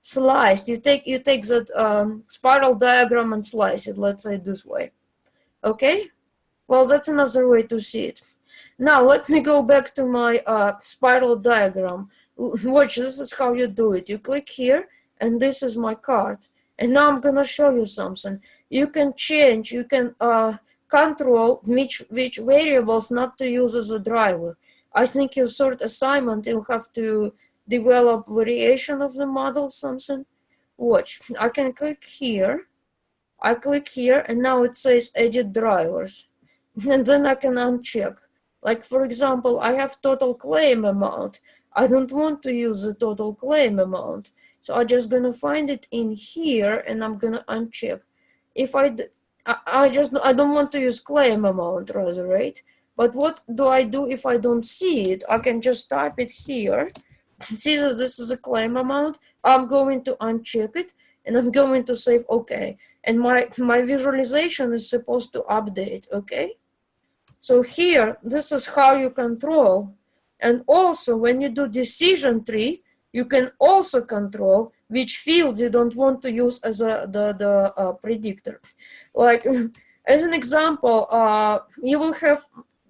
S2: sliced. You take that spiral diagram and slice it. Let's say this way. Okay. Well, that's another way to see it. Now let me go back to my spiral diagram. Watch, this is how you do it. You click here, and this is my card. And now I'm gonna show you something. You can change, you can control which variables not to use as a driver. I think your third assignment, you'll have to develop variation of the model, something. Watch, I can click here. I click here, and now it says edit drivers. And then I can uncheck. Like, for example, I have total claim amount. I don't want to use the total claim amount. So I'm just gonna find it in here, and I'm gonna uncheck. If I don't want to use claim amount, rather, right? But what do I do if I don't see it? I can just type it here. See that this is a claim amount. I'm going to uncheck it, and I'm going to say okay. And my visualization is supposed to update, okay? So here, this is how you control. And also, when you do decision tree, you can also control which fields you don't want to use as the predictor. Like, as an example, you will have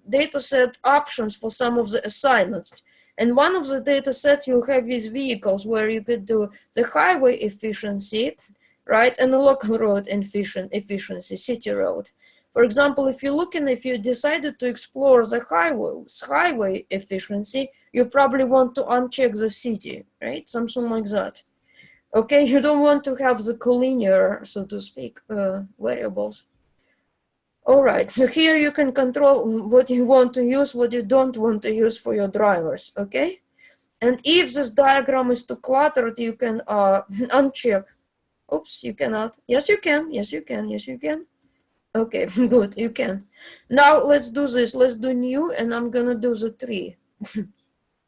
S2: dataset options for some of the assignments. And one of the data sets you have is vehicles, where you could do the highway efficiency, right, and the local road efficiency, city road. For example, if you decided to explore the highway efficiency, you probably want to uncheck the city, right? Something like that. Okay, you don't want to have the collinear, so to speak, variables. All right, so here you can control what you want to use, what you don't want to use for your drivers, okay? And if this diagram is too cluttered, you can uncheck. Oops, you cannot. Yes, you can. Yes, you can. Yes, you can. Okay, good, you can. Now let's do this. Let's do new, and I'm gonna do the tree.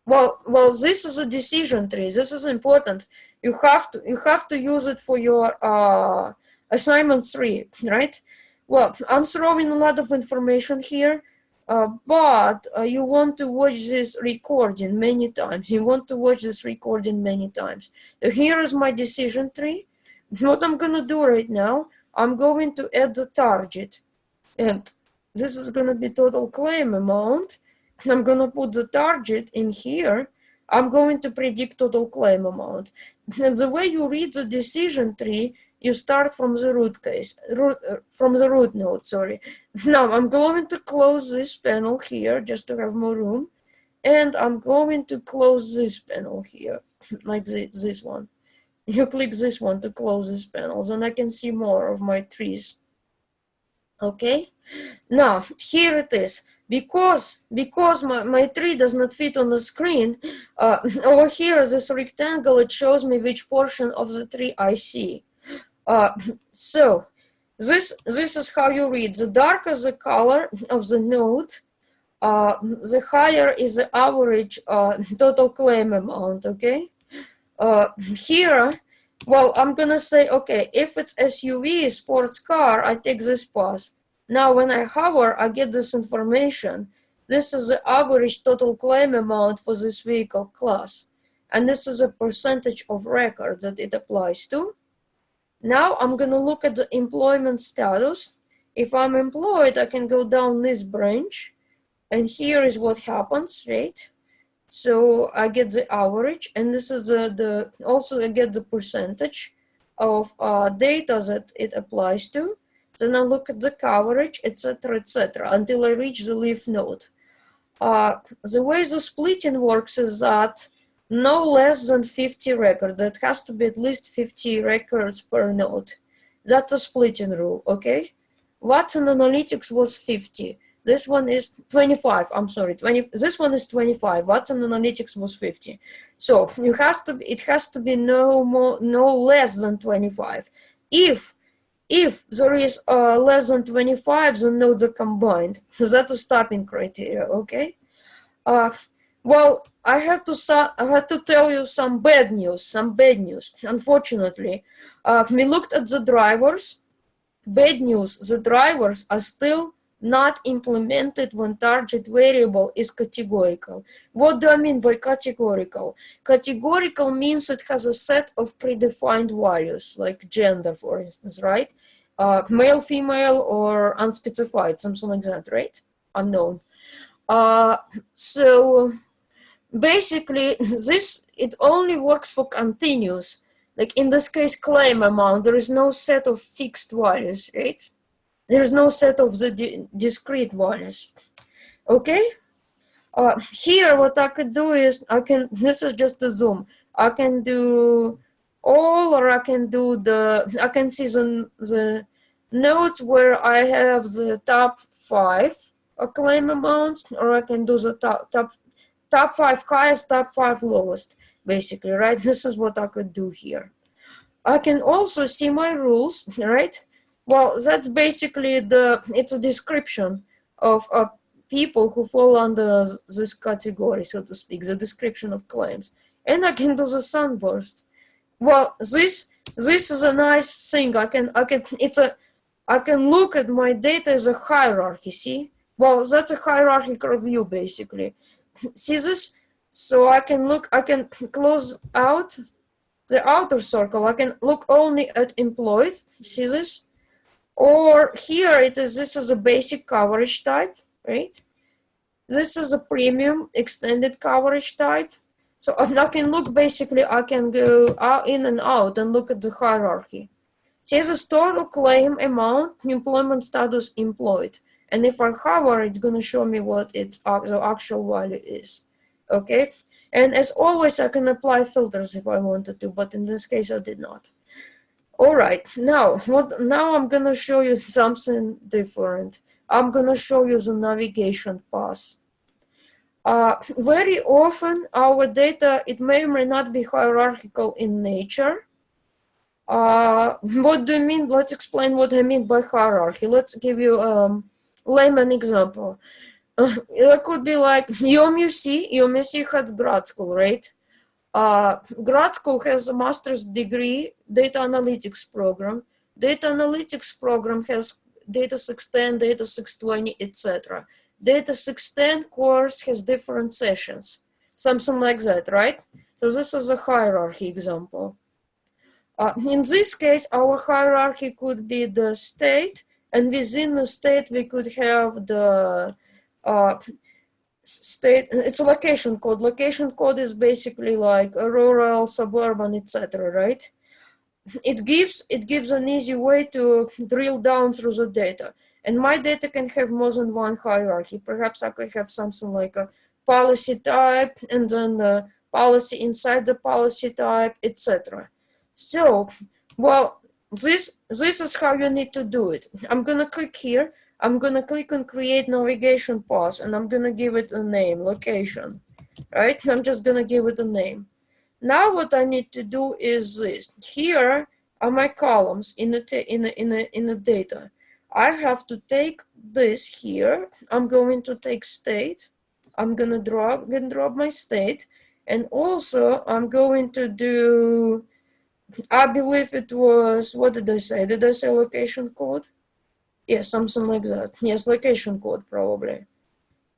S2: Well, this is a decision tree. This is important. You have to use it for your assignment 3, right? Well, I'm throwing a lot of information here, but you want to watch this recording many times. You want to watch this recording many times. So here is my decision tree. What I'm gonna do right now, I'm going to add the target, and this is gonna be total claim amount. I'm gonna put the target in here. I'm going to predict total claim amount. And the way you read the decision tree, you start from the root node, sorry. Now I'm going to close this panel here just to have more room. And I'm going to close this panel here, like this one. You click this one to close these panels, and I can see more of my trees. Okay, now here it is. Because my tree does not fit on the screen, over here, this rectangle, it shows me which portion of the tree I see. So this is how you read. The darker the color of the node, the higher is the average total claim amount, okay? Here, well, I'm gonna say, okay, if it's SUV, sports car, I take this path. Now, when I hover, I get this information. This is the average total claim amount for this vehicle class. And this is a percentage of records that it applies to. Now, I'm gonna look at the employment status. If I'm employed, I can go down this branch. And here is what happens, right? So I get the average, and this is also I get the percentage of data that it applies to. Then I look at the coverage, etc., until I reach the leaf node. The way the splitting works is that no less than 50 records. That has to be at least 50 records per node. That's a splitting rule, okay? Watson Analytics was 50. This one is 25. I'm sorry, 20. This one is 25. Watson Analytics was 50. So it has to be no less than 25. If there is less than 25, the nodes are combined. So that's a stopping criteria. Okay. Well, I have to tell you some bad news. Unfortunately, we looked at the drivers. Bad news. The drivers are still not implemented when target variable is categorical. What do I mean by categorical? Categorical means it has a set of predefined values, like gender, for instance, right? Male, female, or unspecified, something like that, right? Unknown. So basically, it only works for continuous. Like in this case, claim amount, there is no set of fixed values, right? There's no set of the discrete values. Okay? Here, what I could do is, this is just a zoom. I can do all, or I can see the nodes where I have the top 5 claim amounts, or I can do the top 5 highest, top 5 lowest, basically, right? This is what I could do here. I can also see my rules, right? Well, that's basically it's a description of people who fall under this category, so to speak, the description of claims. And I can do the sunburst. Well, this is a nice thing. I can look at my data as a hierarchy, see? Well, that's a hierarchical view, basically. See this? So I can close out the outer circle. I can look only at employed, see this? Or here this is a basic coverage type, right? This is a premium extended coverage type. So I can look, basically, I can go in and out and look at the hierarchy. See this total claim amount, employment status, employed. And if I hover, it's going to show me what its the actual value is. Okay? And as always, I can apply filters if I wanted to, but in this case, I did not. All right, now I'm going to show you something different. I'm going to show you the navigation path. Very often, our data, it may or may not be hierarchical in nature. What do you mean? Let's explain what I mean by hierarchy. Let's give you a layman example. It could be like UMUC had grad school, right? Grad school has a master's degree, data analytics program. Data analytics program has data 610, data 620, etc. Data 610 course has different sessions, something like that, right? So this is a hierarchy example. In this case, our hierarchy could be the state, and within the state, we could have the state. It's a location code. Location code is basically like a rural, suburban, etc. Right? It gives an easy way to drill down through the data. And my data can have more than one hierarchy. Perhaps I could have something like a policy type, and then the policy inside the policy type, etc. So, well, this is how you need to do it. I'm gonna click here. I'm gonna click on create navigation path, and I'm gonna give it a name, location, right? I'm just gonna give it a name. Now what I need to do is this. Here are my columns in the data. I have to take this here. I'm going to take state. I'm gonna drop my state, and also I'm going to do, I believe it was, what did I say? Did I say location code? Yes, something like that. Yes, location code probably.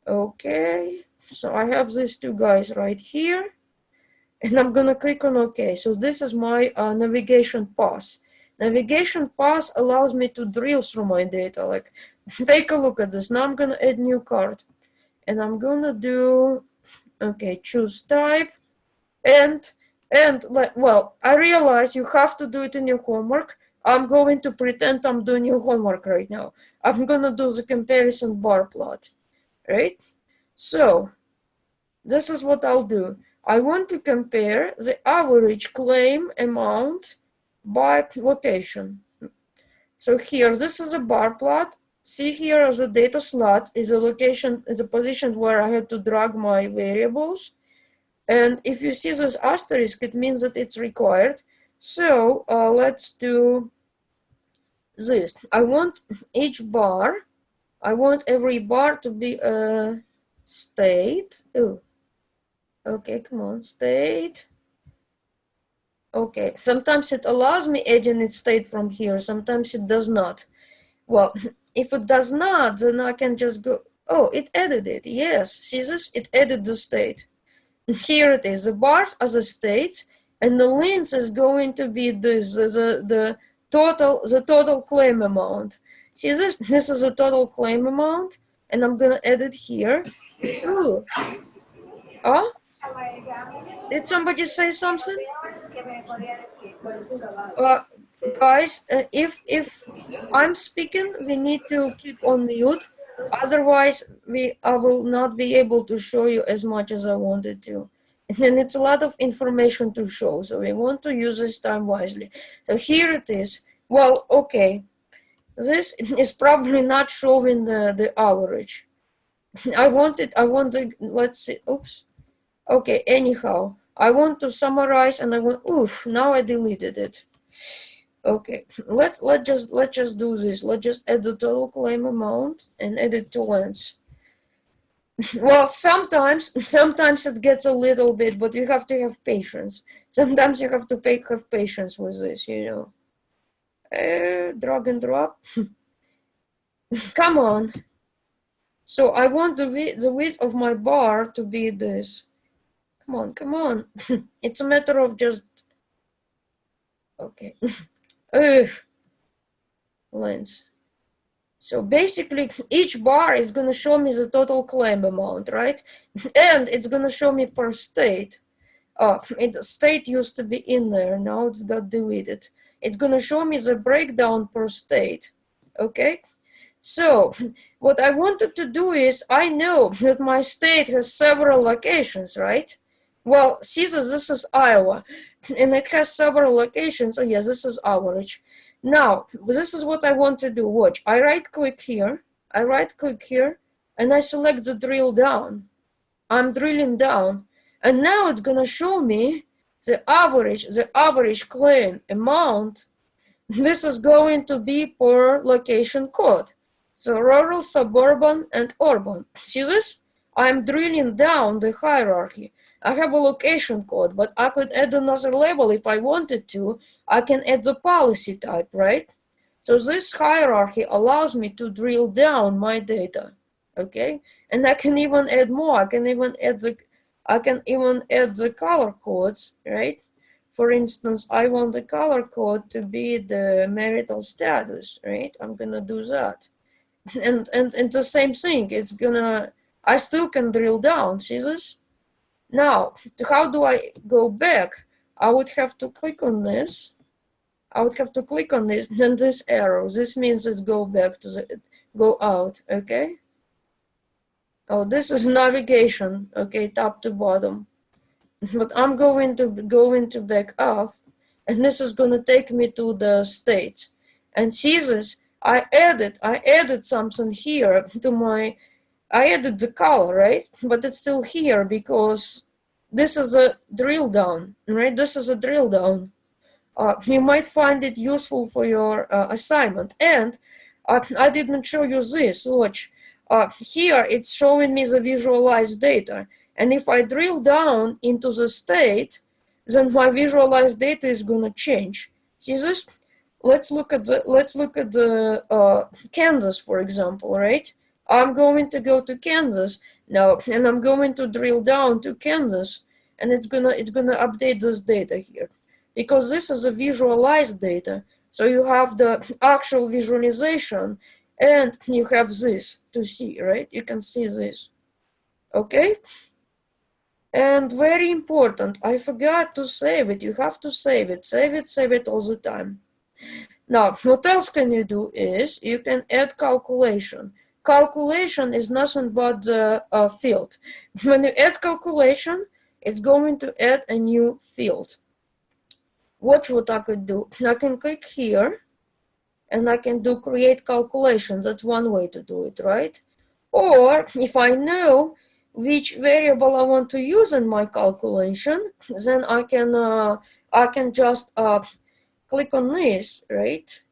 S2: Okay, so I have these two guys right here, and I'm gonna click on OK. So this is my navigation path. Navigation path allows me to drill through my data. Like, take a look at this. Now I'm gonna add new card, and I'm gonna do, okay, choose type, and like, well, I realize you have to do it in your homework. I'm going to pretend I'm doing your homework right now. I'm gonna do the comparison bar plot, right? So this is what I'll do. I want to compare the average claim amount by location. So here, this is a bar plot. See here, the data slots is a location, is a position where I had to drag my variables. And if you see this asterisk, it means that it's required. So let's do this. I want each bar, I want every bar to be a state. Oh, okay, come on, state. Okay, sometimes it allows me adding its state from here, sometimes it does not. Well, if it does not, then I can just go, oh, it added it, yes, see this? It added the state. Here it is, the bars are the states, and the length is going to be this, the total claim amount. See this? This is the total claim amount, and I'm gonna add it here. Ooh. Oh? Did somebody say something? Guys, if I'm speaking, we need to keep on mute. Otherwise, I will not be able to show you as much as I wanted to. And it's a lot of information to show, so we want to use this time wisely. So here it is. Well, okay. This is probably not showing the average. I want the, let's see, oops. Okay, anyhow, I want to summarize, and I want, oof, now I deleted it. Okay, let's just do this. Let's just add the total claim amount and add it to length. Well, sometimes it gets a little bit, but you have to have patience. Sometimes you have to have patience with this, you know. Drag and drop. Come on. So I want the width of my bar to be this. Come on. It's a matter of just, okay. Length. So basically, each bar is going to show me the total claim amount, right? And it's going to show me per state. State used to be in there, now it's got deleted. It's going to show me the breakdown per state, okay? So what I wanted to do is, I know that my state has several locations, right? Well, see that this is Iowa, and it has several locations. Oh yeah, this is average. Now, this is what I want to do. Watch, I right-click here, and I select the drill down. I'm drilling down, and now it's gonna show me the average claim amount. This is going to be per location code. So rural, suburban, and urban. See this? I'm drilling down the hierarchy. I have a location code, but I could add another label if I wanted to. I can add the policy type, right? So this hierarchy allows me to drill down my data, okay? And I can even add more. I can even add the color codes, right? For instance, I want the color code to be the marital status, right? I'm gonna do that. And the same thing, I still can drill down, see this? Now, how do I go back? I would have to click on this. And this arrow. This means it's go out, okay? Oh, this is navigation, okay, top to bottom. But I'm going to back up, and this is going to take me to the states. And see this? I added something here to I added the color, right? But it's still here because this is a drill down, right? This is a drill down. You might find it useful for your assignment. And I didn't show you this. Watch. Here it's showing me the visualized data. And if I drill down into the state, then my visualized data is going to change. See this? Let's look at the Kansas, for example, right? I'm going to go to Kansas now, and I'm going to drill down to Kansas, and it's gonna update this data here, because this is a visualized data. So you have the actual visualization, and you have this to see, right? You can see this, okay? And very important, I forgot to save it. You have to save it all the time. Now, what else can you do is you can add calculation. Calculation is nothing but the field. When you add calculation, it's going to add a new field. Watch what I could do. I can click here, and I can do create calculation. That's one way to do it, right? Or if I know which variable I want to use in my calculation, then I can just click on this, right?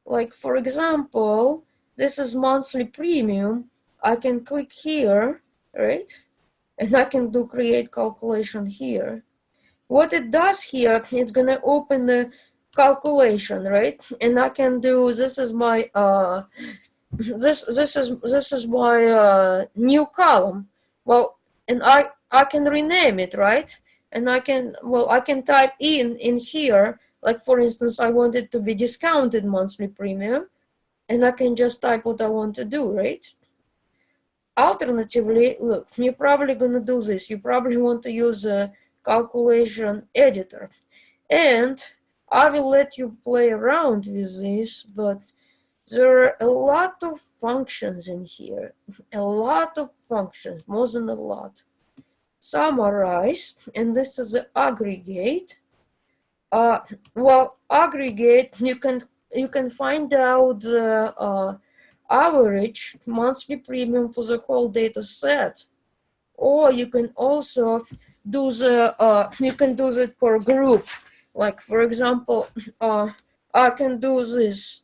S2: Like, for example, this is monthly premium. I can click here, right? And I can do create calculation here. What it does here, it's gonna open the calculation, right? And I can do, this is my this is my new column. Well, and I can rename it, right? And I can type in here, like, for instance, I want it to be discounted monthly premium, and I can just type what I want to do, right? Alternatively, look, you're probably gonna do this. You probably want to use a calculation editor, and I will let you play around with this, but there are a lot of functions in here, a lot of functions, more than a lot. Summarize, and this is the aggregate. Well, aggregate, you can find out the average monthly premium for the whole data set, or you can also do that per group. Like, for example, I can do this.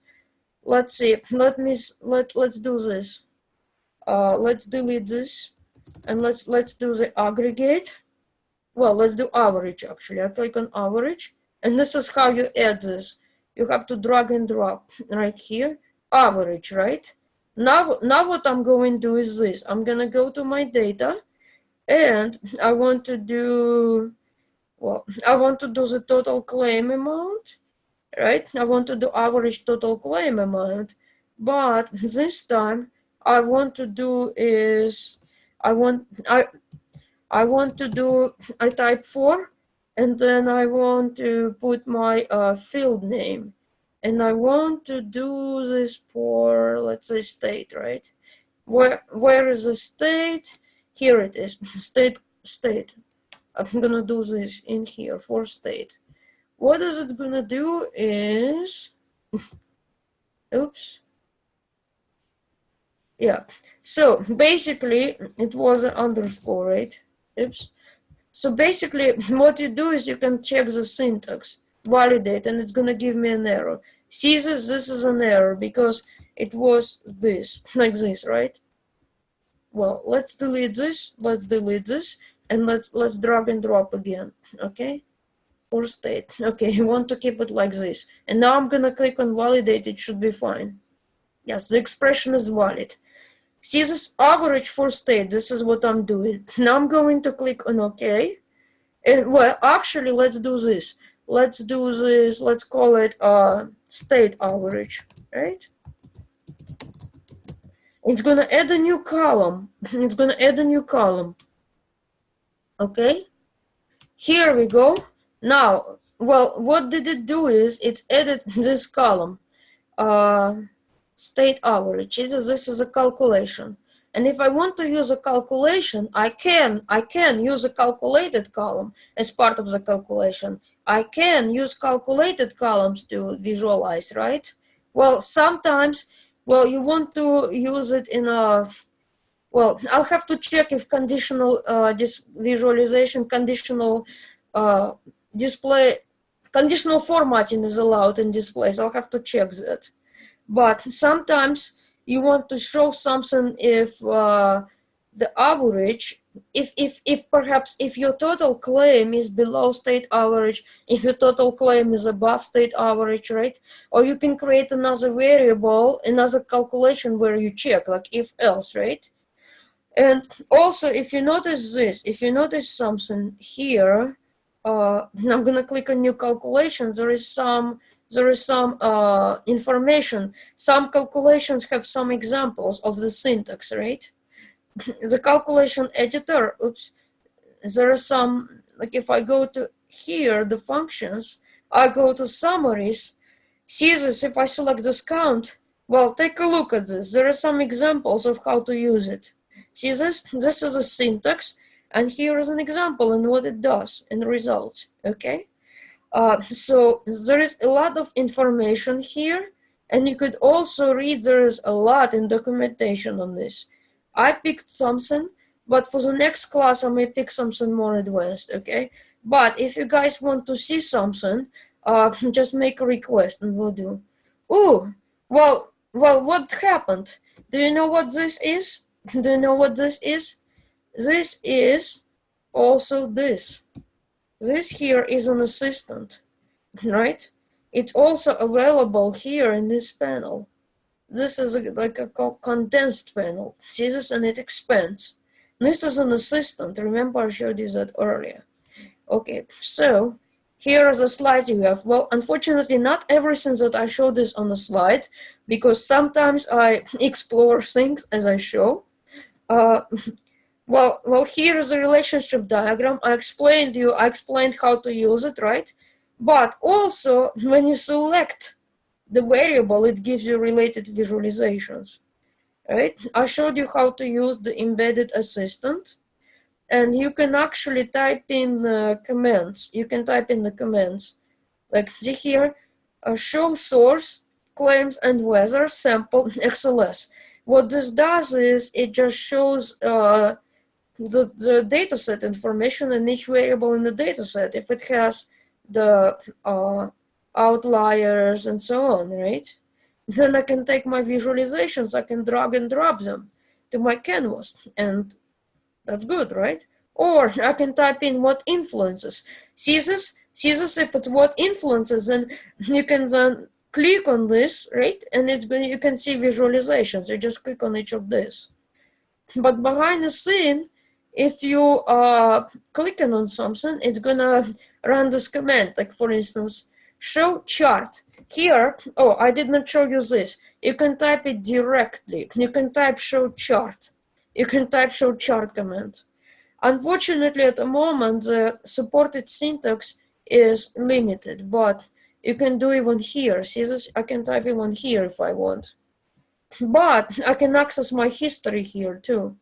S2: Let's see. Let's do this. Let's delete this, and let's do the aggregate. Well, let's do average. Actually, I click on average, and this is how you add this. You have to drag and drop right here. Average, right? Now what I'm going to do is this. I'm gonna go to my data, and I want to do the total claim amount. Right? I want to do average total claim amount. but this time I want to do is I want to do I type 4, and then I want to put my field name, and I want to do this for, let's say, state, right? Where is the state? Here it is. State. I'm gonna do this in here for state. What is it gonna do is, oops. Yeah, so basically it was an underscore, right? Oops. So basically what you do is you can check the syntax, validate, and it's gonna give me an error. See this is an error because it was this, like this, right? Well, let's delete this, and let's drag and drop again, okay? For state, okay, you want to keep it like this. And now I'm gonna click on validate, it should be fine. Yes, the expression is valid. See this average for state, this is what I'm doing. Now I'm going to click on OK. And well, actually, let's do this. Let's call it state average, right? It's gonna add a new column. Okay, here we go. Now, well, what did it do is it added this column. State average. This is a calculation, and if I want to use a calculation, I can use a calculated column as part of the calculation. I can use calculated columns to visualize, right? Well, sometimes, well, you want to use it in a, well, I'll have to check if conditional this visualization, conditional display, conditional formatting is allowed in displays. I'll have to check that. But sometimes you want to show something if the average, if perhaps if your total claim is below state average, if your total claim is above state average, right? Or you can create another variable, another calculation where you check, like if else, right? And also, if you notice this, if you notice something here, I'm gonna click on new calculations. There is some information. Some calculations have some examples of the syntax, right? The calculation editor, oops, there are some, like if I go to here, the functions, I go to summaries, see this, if I select this count, well, take a look at this. There are some examples of how to use it. See this? This is a syntax, and here is an example and what it does in results, okay? So there is a lot of information here, and you could also read there is a lot in documentation on this. I picked something, but for the next class I may pick something more advanced, okay? But if you guys want to see something, just make a request and we'll do. Oh, well, what happened? Do you know what this is? Do you know what this is? This is also this. This here is an assistant, right? It's also available here in this panel. This is like a condensed panel. See this, and it expands. This is an assistant. Remember I showed you that earlier. Okay, so here are the slides you have. Well, unfortunately, not everything that I showed is on the slide, because sometimes I explore things as I show. Well, here is the relationship diagram. I explained how to use it, right? But also, when you select the variable, it gives you related visualizations, right? I showed you how to use the embedded assistant, and you can actually type in commands. You can type in the commands, like see here, show source, claims and weather, sample, XLS. What this does is it just shows the dataset information and each variable in the dataset, if it has the outliers and so on, right? Then I can take my visualizations, I can drag and drop them to my canvas, and that's good, right? Or I can type in what influences. See this, if it's what influences, then you can then click on this, right? And you can see visualizations. You just click on each of this. But behind the scene, if you are clicking on something, it's gonna run this command. Like for instance, show chart. Here, oh, I did not show you this. you can type it directly. You can type show chart. You can type show chart command. Unfortunately, at the moment, the supported syntax is limited, but you can do even here. See this? I can type even here if I want. But I can access my history here too.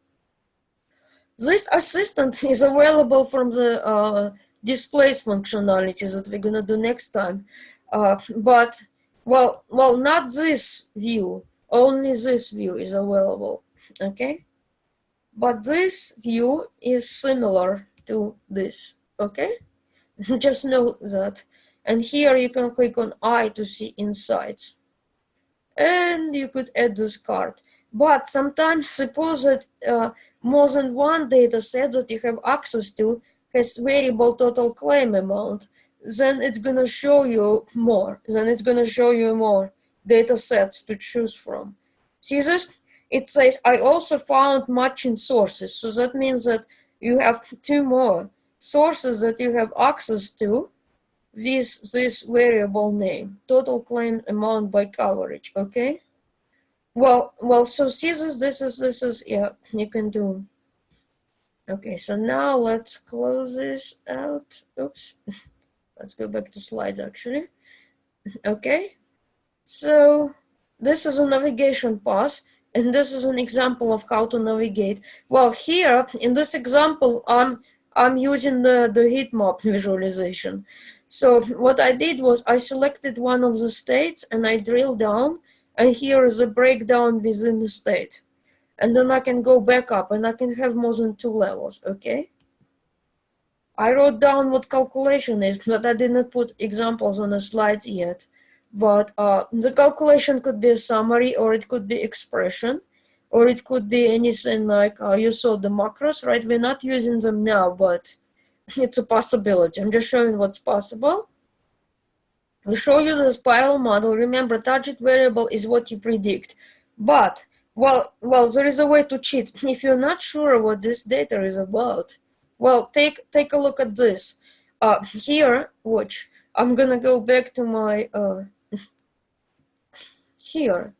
S2: This assistant is available from the displays functionality that we're gonna do next time. But well, not this view. Only this view is available. Okay. But this view is similar to this. Okay. Just know that. And here you can click on I to see insights. And you could add this card. But sometimes suppose that more than one data set that you have access to has variable total claim amount, then it's going to show you more. Then it's going to show you more data sets to choose from. See this? It says, I also found matching sources. So that means that you have two more sources that you have access to with this variable name, total claim amount by coverage, okay? Well, so see this is, yeah, you can do. Okay, so now let's close this out. Oops, let's go back to slides actually. Okay, so this is a navigation path, and this is an example of how to navigate. Well, here in this example, I'm using the Heatmap visualization. So what I did was I selected one of the states and I drilled down, and here is a breakdown within the state. And then I can go back up and I can have more than 2 levels, okay? I wrote down what calculation is, but I didn't put examples on the slides yet. But the calculation could be a summary, or it could be expression, or it could be anything like you saw the macros, right? We're not using them now, but it's a possibility. I'm just showing what's possible. We show you the spiral model. Remember, target variable is what you predict. But, well, there is a way to cheat. If you're not sure what this data is about, well, take a look at this. Here, watch. I'm gonna go back to my here.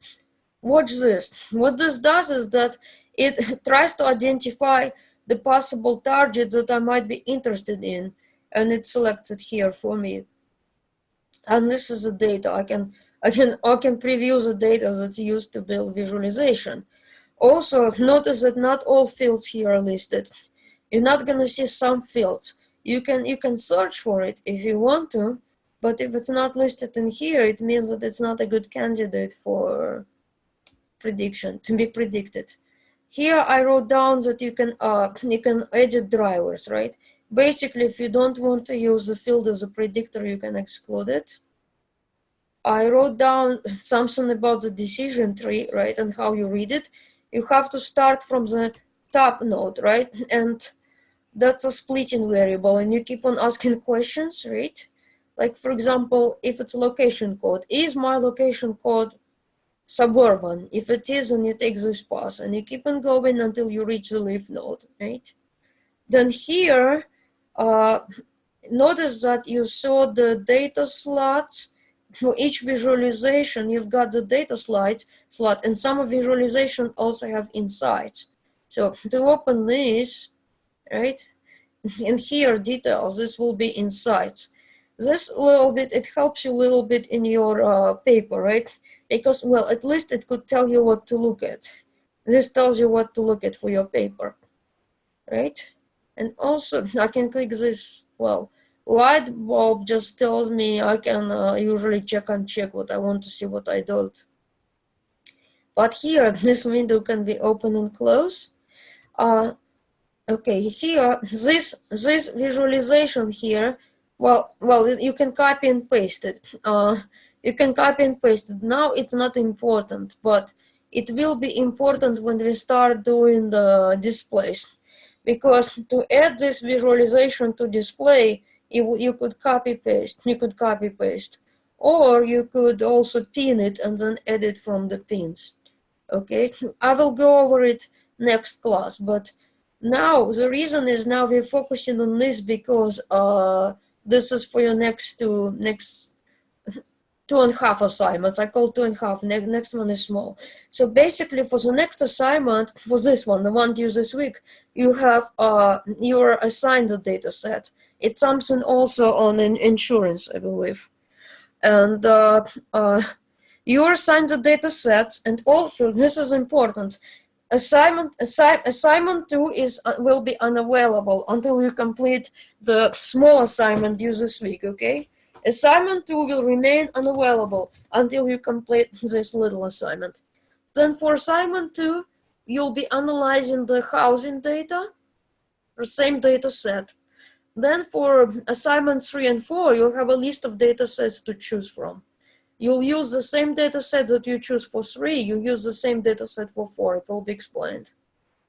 S2: Watch this. What this does is that it tries to identify the possible targets that I might be interested in, and it selects it here for me. And this is the data. I can preview the data that's used to build visualization. Also, notice that not all fields here are listed. You're not gonna see some fields. You can search for it if you want to, but if it's not listed in here, it means that it's not a good candidate for prediction to be predicted. Here I wrote down that you can edit drivers, right? Basically, if you don't want to use the field as a predictor, you can exclude it. I wrote down something about the decision tree, right, and how you read it. You have to start from the top node, right? And that's a splitting variable, and you keep on asking questions, right? Like, for example, if it's location code, is my location code suburban? If it is, then you take this path, and you keep on going until you reach the leaf node, right? Then here, notice that you saw the data slots. For each visualization, you've got the data slot, and some visualization also have insights. So to open this, right, and here details, this will be insights. This little bit, it helps you a little bit in your paper, right? Because, well, at least it could tell you what to look at. This tells you what to look at for your paper, right? And also, I can click this, well, light bulb just tells me I can usually check and check what I want to see, what I don't. But here, this window can be open and close. Okay, here, this visualization here, well, you can copy and paste it. You can copy and paste it. Now it's not important, but it will be important when we start doing the displays. Because to add this visualization to display, you could copy paste. Or you could also pin it and then edit from the pins. Okay, I will go over it next class, but now the reason is now we're focusing on this because this is for your next 2.5 assignments. I call 2.5. Next one is small. So basically, for the next assignment, for this one, the one due this week, you have you're assigned the data set. It's something also on insurance, I believe, and you're assigned the data sets, and also this is important. Assignment 2 is will be unavailable until you complete the small assignment due this week. Okay. Assignment 2 will remain unavailable until you complete this little assignment. Then for assignment 2, you'll be analyzing the housing data, the same data set. Then for assignments 3 and 4, you'll have a list of data sets to choose from. You'll use the same data set that you choose for 3, you use the same data set for 4, it will be explained.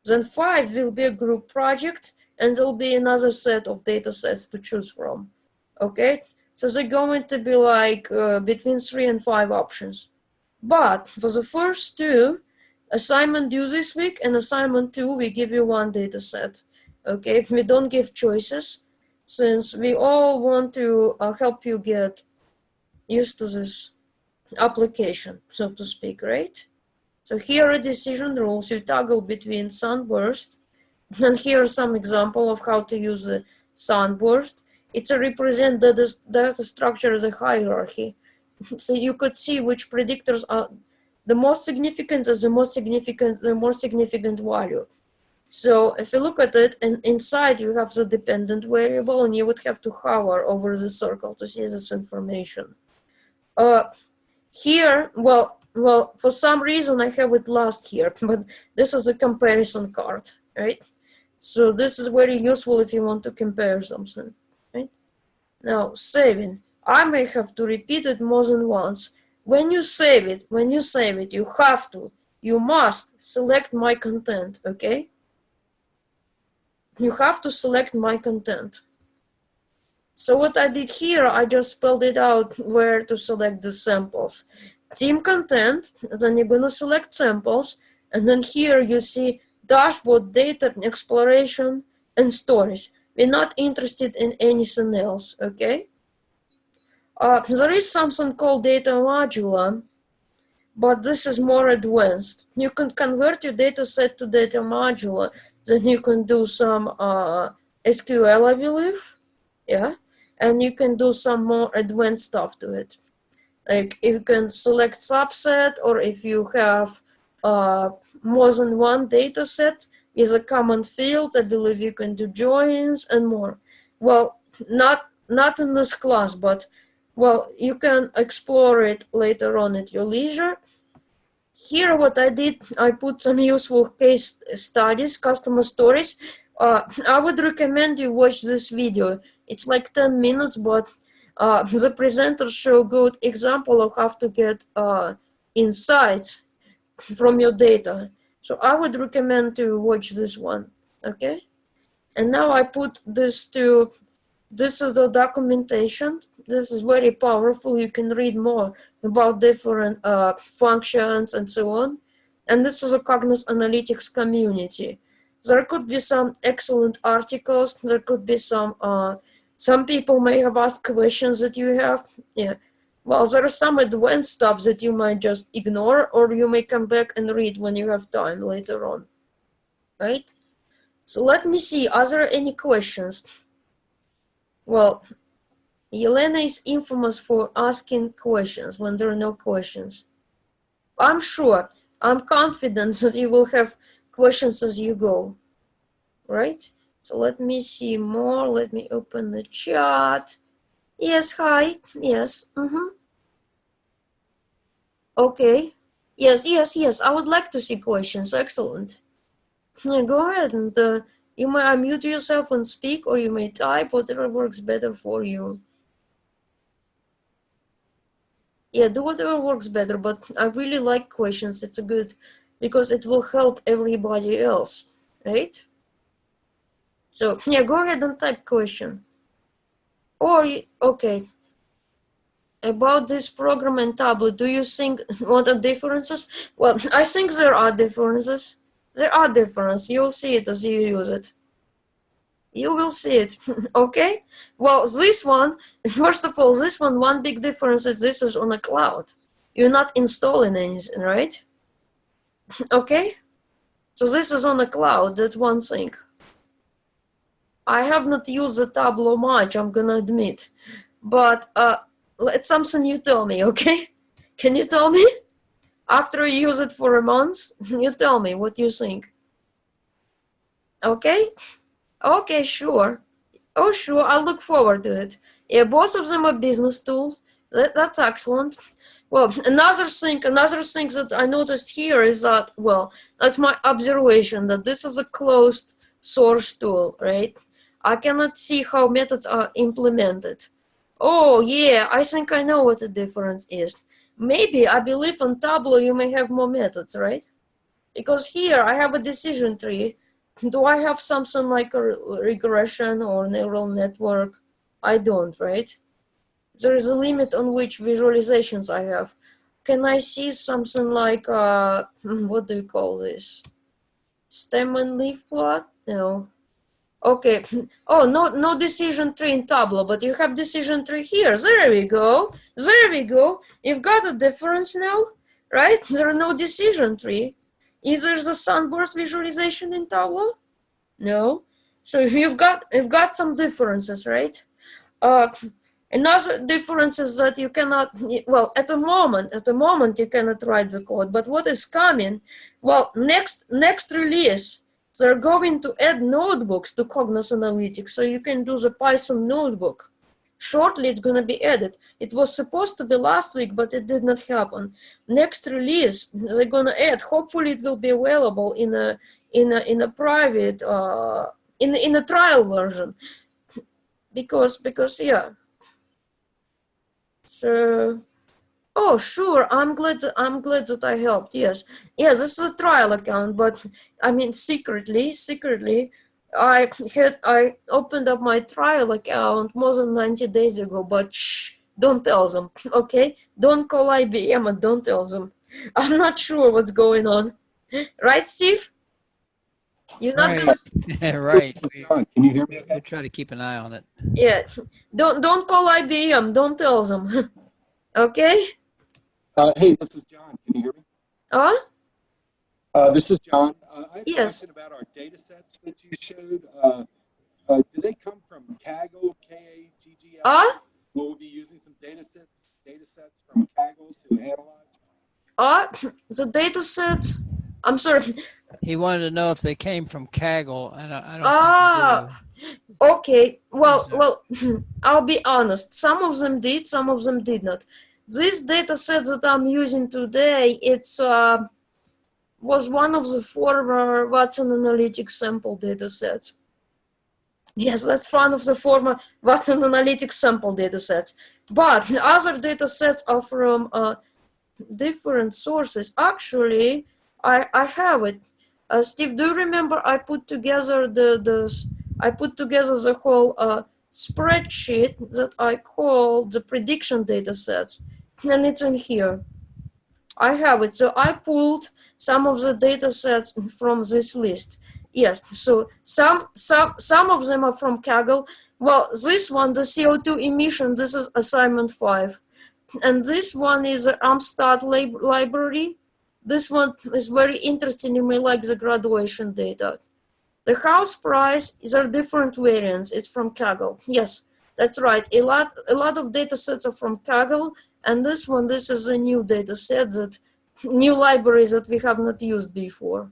S2: Then 5 will be a group project, and there'll be another set of data sets to choose from. Okay? So they're going to be like between 3 and 5 options. But for the first 2, assignment due this week and assignment 2, we give you one data set. Okay, we don't give choices, since we all want to help you get used to this application, so to speak, right? So here are decision rules. You toggle between sunburst, and here are some example of how to use the sunburst. It's a represent data structure as a hierarchy. So you could see which predictors are the most significant as the more significant value. So if you look at it, and inside you have the dependent variable, and you would have to hover over the circle to see this information. Here, well, for some reason I have it last here, but this is a comparison card, right? So this is very useful if you want to compare something, right? Now, saving. I may have to repeat it more than once. When you save it, you must select my content, okay? You have to select my content. So what I did here, I just spelled it out where to select the samples. Team content, then you're gonna select samples, and then here you see dashboard, data, exploration, and stories. We're not interested in anything else, okay? There is something called data modular, but this is more advanced. You can convert your data set to data modular, then you can do some SQL, I believe, yeah, and you can do some more advanced stuff to it. Like if you can select subset, or if you have more than one data set with a common field, I believe you can do joins and more. Well, not in this class, but well, you can explore it later on at your leisure. Here what I did, I put some useful case studies, customer stories. I would recommend you watch this video. It's like 10 minutes, but the presenters show good example of how to get insights from your data. So I would recommend to watch this one, okay? And now I put this to, this is the documentation. This is very powerful. You can read more about different functions and so on. And this is a Cognos Analytics community. There could be some excellent articles. There could be some people may have asked questions that you have. Yeah. Well, there is some advanced stuff that you might just ignore, or you may come back and read when you have time later on, right? So let me see, are there any questions? Well, Yelena is infamous for asking questions when there are no questions. I'm sure, I'm confident that you will have questions as you go, right? So let me see more, let me open the chat. Yes, hi, yes, Okay, yes, I would like to see questions, excellent. Yeah, go ahead, and you may unmute yourself and speak, or you may type, whatever works better for you. Yeah, do whatever works better, but I really like questions. It's a good, because it will help everybody else, right? So yeah, go ahead and type question. Or, okay. About this program and tablet, do you think, what are differences? Well, I think there are differences. There are differences. You'll see it as you use it. You will see it. Okay. Well, this one, first of all, this one big difference is this is on a cloud. You're not installing anything, right? Okay. So this is on a cloud. That's one thing. I have not used the Tableau much, I'm gonna admit, but it's something you tell me, okay? Can you tell me? After you use it for a month, you tell me what you think. Okay? Okay, sure. Oh, sure, I'll look forward to it. Yeah, both of them are business tools. That's excellent. Well, another thing that I noticed here is that, well, that's my observation, that this is a closed source tool, right? I cannot see how methods are implemented. Oh, yeah, I think I know what the difference is. Maybe, I believe on Tableau you may have more methods, right? Because here I have a decision tree. Do I have something like a regression or neural network? I don't, right? There is a limit on which visualizations I have. Can I see something like, what do you call this? Stem and leaf plot? No. Okay. Oh, no decision tree in Tableau, but you have decision tree here. There we go. There we go. You've got a difference now, right? There are no decision tree. Is there the sunburst visualization in Tableau? No. So you've got some differences, right? Another difference is that you cannot, well, at the moment you cannot write the code, but what is coming? Well, next release, they're going to add notebooks to Cognos Analytics, so you can do the Python notebook. Shortly, it's going to be added. It was supposed to be last week, but it did not happen. Next release, they're going to add. Hopefully, it will be available in a private, in a trial version, because yeah. So, oh sure, I'm glad that I helped. Yes, this is a trial account, but I mean secretly, I opened up my trial account more than 90 days ago. But shh, don't tell them, okay? Don't call IBM and don't tell them. I'm not sure what's going on, right, Steve? You're not
S1: Right.
S2: gonna.
S1: Yeah, right.
S3: John, can you hear me?
S1: We'll try to keep an eye on it.
S2: Yeah, don't call IBM. Don't tell them. Okay.
S3: Hey, this is John. Can you hear me? This is John. I have a
S2: Yes.
S3: question about our data sets that you showed. Do they come from Kaggle, K-A-G-G-L? Will we be using some data sets from Kaggle to analyze?
S2: The data sets. I'm sorry.
S1: He wanted to know if they came from Kaggle, and I don't think they do.
S2: Okay. Well, I'll be honest. Some of them did, some of them did not. This data set that I'm using today, it's was one of the former Watson Analytics sample data sets. Yes, that's one of the former Watson Analytics sample data sets. But other data sets are from different sources. Actually, I have it. Steve, do you remember I put together the whole spreadsheet that I call the prediction data sets, and it's in here. I have it. So I pulled some of the data sets from this list. Yes, so some of them are from Kaggle. Well, this one, the CO2 emission, this is assignment 5. And this one is the Amstrad library. This one is very interesting. You may like the graduation data. The house price, these are different variants. It's from Kaggle. Yes, that's right. A lot of data sets are from Kaggle. And this one, this is a new data set, new libraries that we have not used before.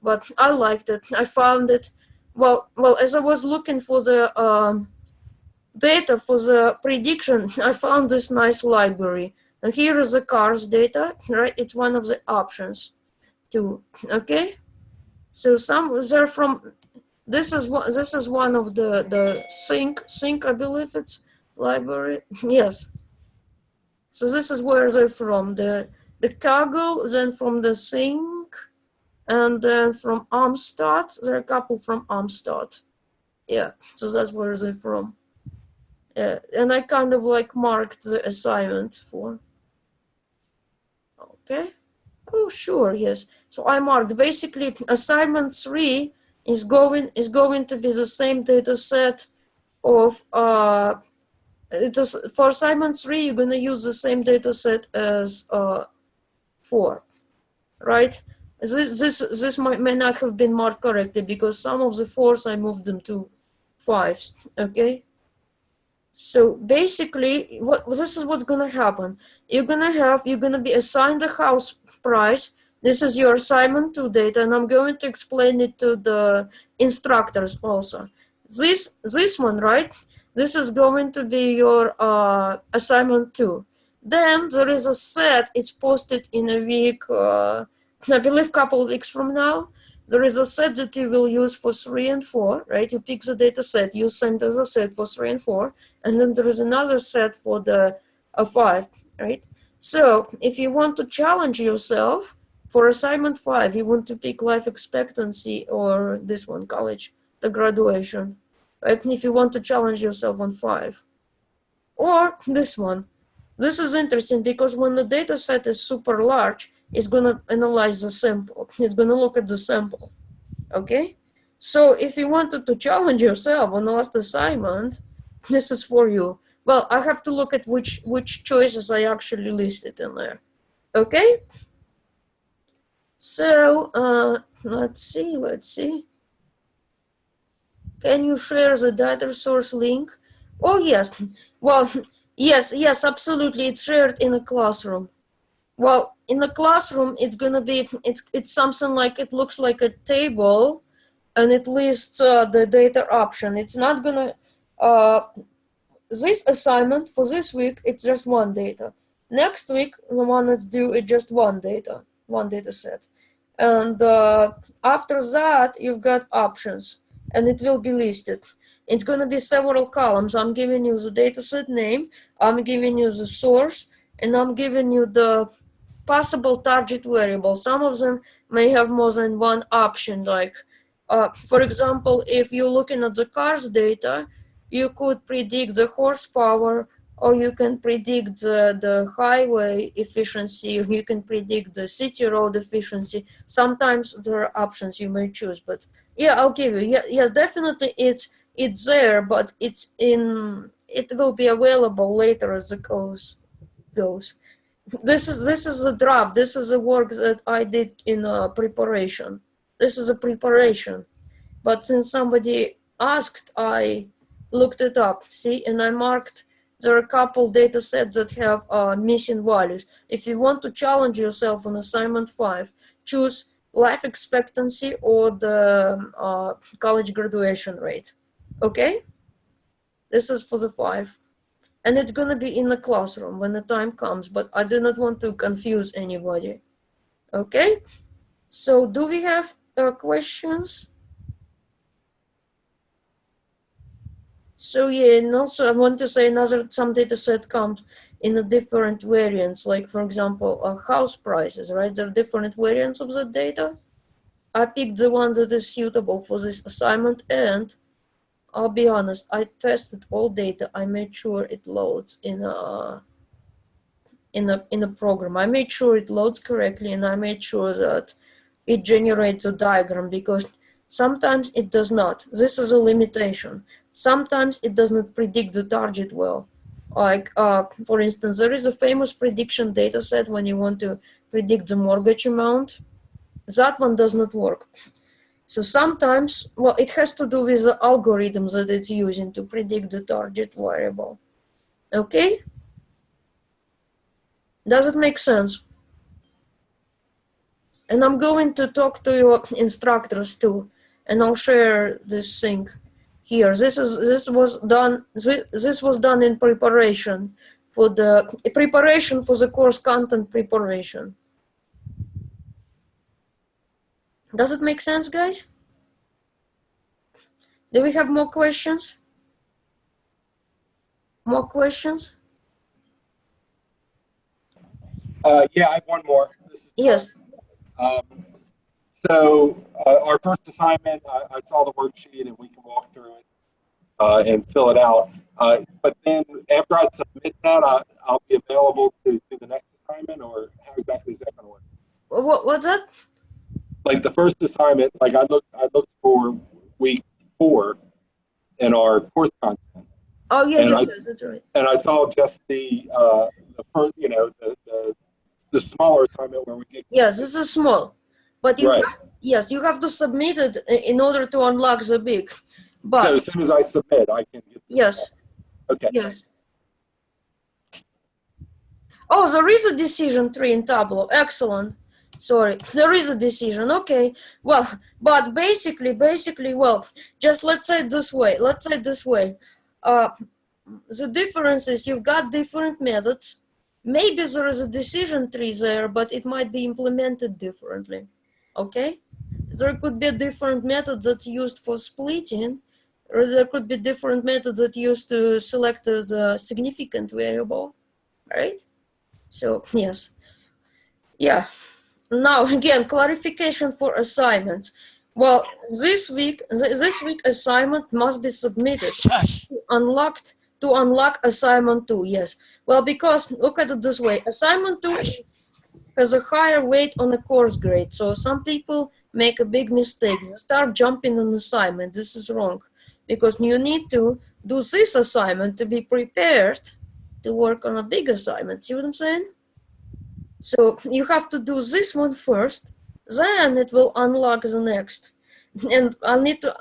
S2: But I liked it. I found it. Well, as I was looking for the data for the prediction, I found this nice library. And here is the cars data, right? It's one of the options too. Okay. So they're from. This is one of the sync I believe it's library. Yes. So this is where they're from. The Kaggle, then from the sync, and then from Amstrad. There are a couple from Amstrad. Yeah. So that's where they're from. And I kind of like marked the assignment for. Okay. Oh, sure, yes. So I marked basically assignment 3 is going to be the same data set of for assignment 3 you're going to use the same data set as 4, right? This may not have been marked correctly because some of the 4s I moved them to 5s, okay? So basically, this is what's gonna happen. You're gonna be assigned the house price. This is your assignment 2 data, and I'm going to explain it to the instructors also. This one, right? This is going to be your assignment 2. Then there is a set. It's posted in a week. I believe a couple of weeks from now. There is a set that you will use for 3 and 4, right? You pick the data set, you send as a set for 3 and 4, and then there is another set for the 5, right? So if you want to challenge yourself for assignment 5, you want to pick life expectancy or this one, college, the graduation, right? And if you want to challenge yourself on 5, or this one. This is interesting because when the data set is super large, it's going to analyze the sample. It's going to look at the sample, okay? So if you wanted to challenge yourself on the last assignment, this is for you. Well, I have to look at which choices I actually listed in there, okay? So let's see. Can you share the data source link? Oh, yes. Well, yes, absolutely. It's shared in a classroom. Well, in the classroom, it's gonna be it's something like it looks like a table, and it lists the data option. It's not gonna this assignment for this week. It's just one data. Next week, the one that's due, it's just one data set, and after that, you've got options, and it will be listed. It's gonna be several columns. I'm giving you the data set name. I'm giving you the source, and I'm giving you the possible target variable. Some of them may have more than one option. Like, for example, if you're looking at the cars data, you could predict the horsepower, or you can predict the highway efficiency, you can predict the city road efficiency. Sometimes there are options you may choose, but yeah, I'll give you. Yeah, definitely it's there, but it will be available later as the course goes. This is a draft. This is a work that I did in preparation. This is a preparation, but since somebody asked, I looked it up. See, and I marked there are a couple data sets that have missing values. If you want to challenge yourself on assignment 5, choose life expectancy or the college graduation rate. Okay, this is for the 5. And it's going to be in the classroom when the time comes, but I do not want to confuse anybody. Okay, so do we have questions? So yeah, and also I want to say some data set comes in a different variants, like for example, house prices, right? There are different variants of the data. I picked the one that is suitable for this assignment, and I'll be honest, I tested all data. I made sure it loads in a program. I made sure it loads correctly, and I made sure that it generates a diagram, because sometimes it does not. This is a limitation. Sometimes it does not predict the target well. Like, for instance, there is a famous prediction data set when you want to predict the mortgage amount. That one does not work. So sometimes, well, it has to do with the algorithms that it's using to predict the target variable. Okay? Does it make sense? And I'm going to talk to your instructors too, and I'll share this thing here. This was done in preparation for the course content preparation. Does it make sense, guys? Do we have more questions? More questions?
S3: Yeah, I have one more.
S2: Yes.
S3: So our first assignment, I saw the worksheet and we can walk through it and fill it out. But then after I submit that, I'll be available to do the next assignment, or how exactly is that going to work?
S2: What's that?
S3: like the first assignment, like I looked for week 4 in our course content.
S2: Oh yeah,
S3: And
S2: yeah, that's right.
S3: And I saw just the first, you know, the smaller assignment where we get.
S2: Yes, this is small, but you
S3: Right.
S2: yes, you have to submit it in order to unlock the big. But
S3: So as soon as I submit, I can get this.
S2: yes,
S3: Okay.
S2: yes. Oh, there is a decision tree in Tableau. Excellent. Sorry, there is a decision. Okay. Well, but basically, well, just let's say it this way. Let's say it this way. The difference is you've got different methods. Maybe there is a decision tree there, but it might be implemented differently. Okay? There could be a different method that's used for splitting, or there could be different methods that used to select the significant variable, right? So, yes. Yeah. Now, again, clarification for assignments. Well, this week assignment must be submitted to unlock assignment 2, yes. Well, because look at it this way, assignment 2 has a higher weight on the course grade. So some people make a big mistake. They start jumping on assignment. This is wrong because you need to do this assignment to be prepared to work on a big assignment. See what I'm saying? So you have to do this one first, then it will unlock the next. And I'll need to,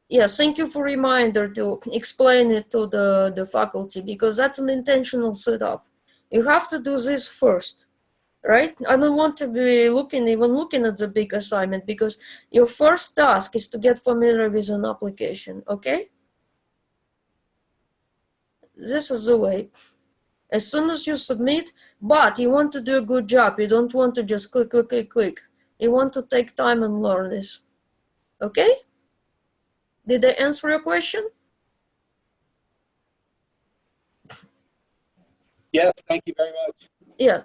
S2: yes, thank you for reminder to explain it to the faculty because that's an intentional setup. You have to do this first, right? I don't want to be even looking at the big assignment because your first task is to get familiar with an application, okay? This is the way. As soon as you submit, but you want to do a good job. You don't want to just click, click, click, click. You want to take time and learn this. Okay? Did I answer your question?
S3: Yes, thank you very much.
S2: Yeah.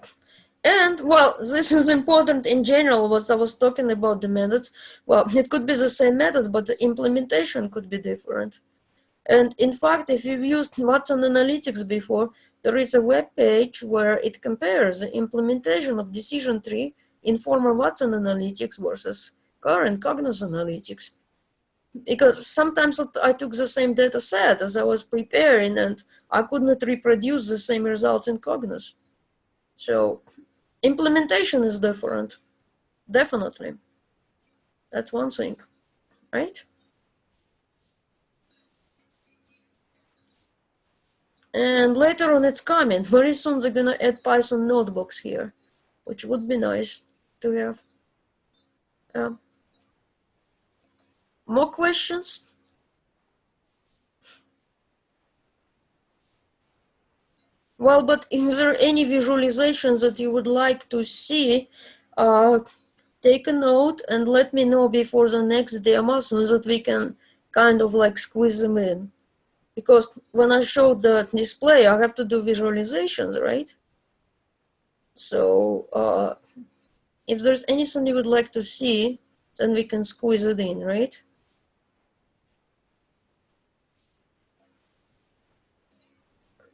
S2: And, well, this is important in general, what I was talking about the methods. Well, it could be the same methods, but the implementation could be different. And in fact, if you've used Watson Analytics before, there is a web page where it compares the implementation of decision tree in former Watson Analytics versus current Cognos Analytics. Because sometimes I took the same data set as I was preparing and I could not reproduce the same results in Cognos. So implementation is different, definitely. That's one thing, right? And later on it's coming. Very soon they're gonna add Python notebooks here, which would be nice to have. More questions? Well, but is there any visualizations that you would like to see? Take a note and let me know before the next demo so that we can kind of like squeeze them in. Because when I show the display, I have to do visualizations, right? So if there's anything you would like to see, then we can squeeze it in, right?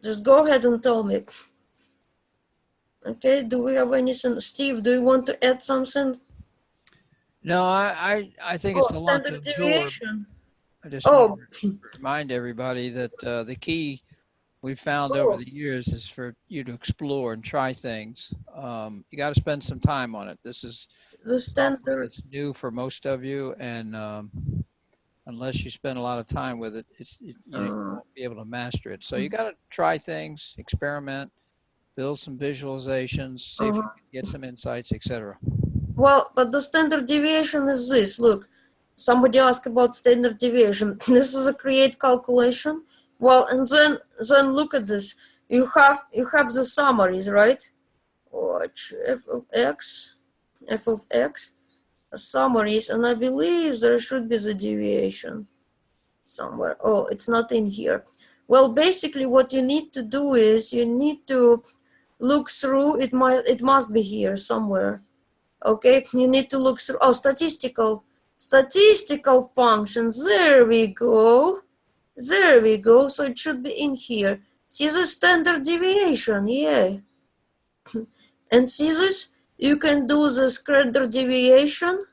S2: Just go ahead and tell me. Okay, do we have anything? Steve, do you want to add something?
S1: No, I think it's a lot to
S2: standard
S1: absorb.
S2: deviation.
S1: I just want to remind everybody that the key we've found over the years is for you to explore and try things. You got to spend some time on it. This is
S2: the standard.
S1: It's new for most of you, and unless you spend a lot of time with it, you won't be able to master it. So you got to try things, experiment, build some visualizations, see if you can get some insights, etc.
S2: Well, but the standard deviation is this. Look, somebody asked about standard deviation. This is a create calculation. Well, and then look at this. You have the summaries, right? Watch f of x, summaries, and I believe there should be the deviation somewhere. Oh, it's not in here. Well, basically, what you need to do is you need to look through. It must be here somewhere. Okay, you need to look through. Oh, statistical functions. There we go. There we go. So it should be in here. See the standard deviation? Yeah. And see this? You can do the standard deviation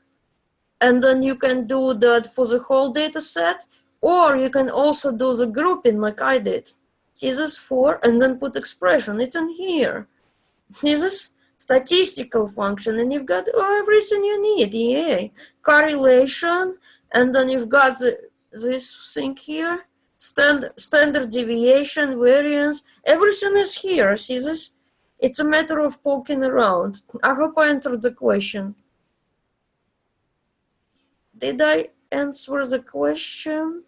S2: and then you can do that for the whole data set, or you can also do the grouping like I did. See this 4, and then put expression. It's in here. See this statistical function, and you've got everything you need. Yay. Correlation, and then you've got this thing here. Standard deviation, variance, everything is here. See this? It's a matter of poking around. I hope I answered the question. Did I answer the question?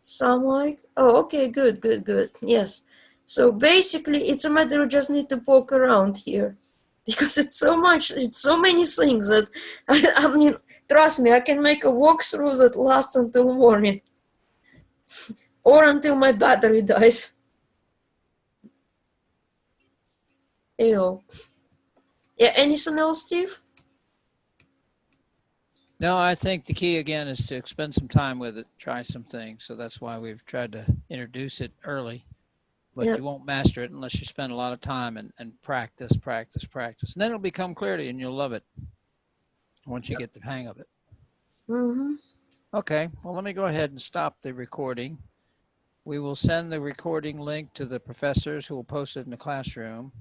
S2: Some like, oh, okay, good. Yes. So basically, it's a matter of just need to poke around here, because it's so many things that I mean, trust me, I can make a walkthrough that lasts until morning, or until my battery dies. Ew. Yeah. Anything else, Steve?
S1: No, I think the key again is to spend some time with it, try some things. So that's why we've tried to introduce it early, but
S2: Yep.
S1: you won't master it unless you spend a lot of time and practice. And then it'll become clear to you and you'll love it once you get the hang of it.
S2: Mm-hmm.
S1: Okay, well, let me go ahead and stop the recording. We will send the recording link to the professors who will post it in the classroom.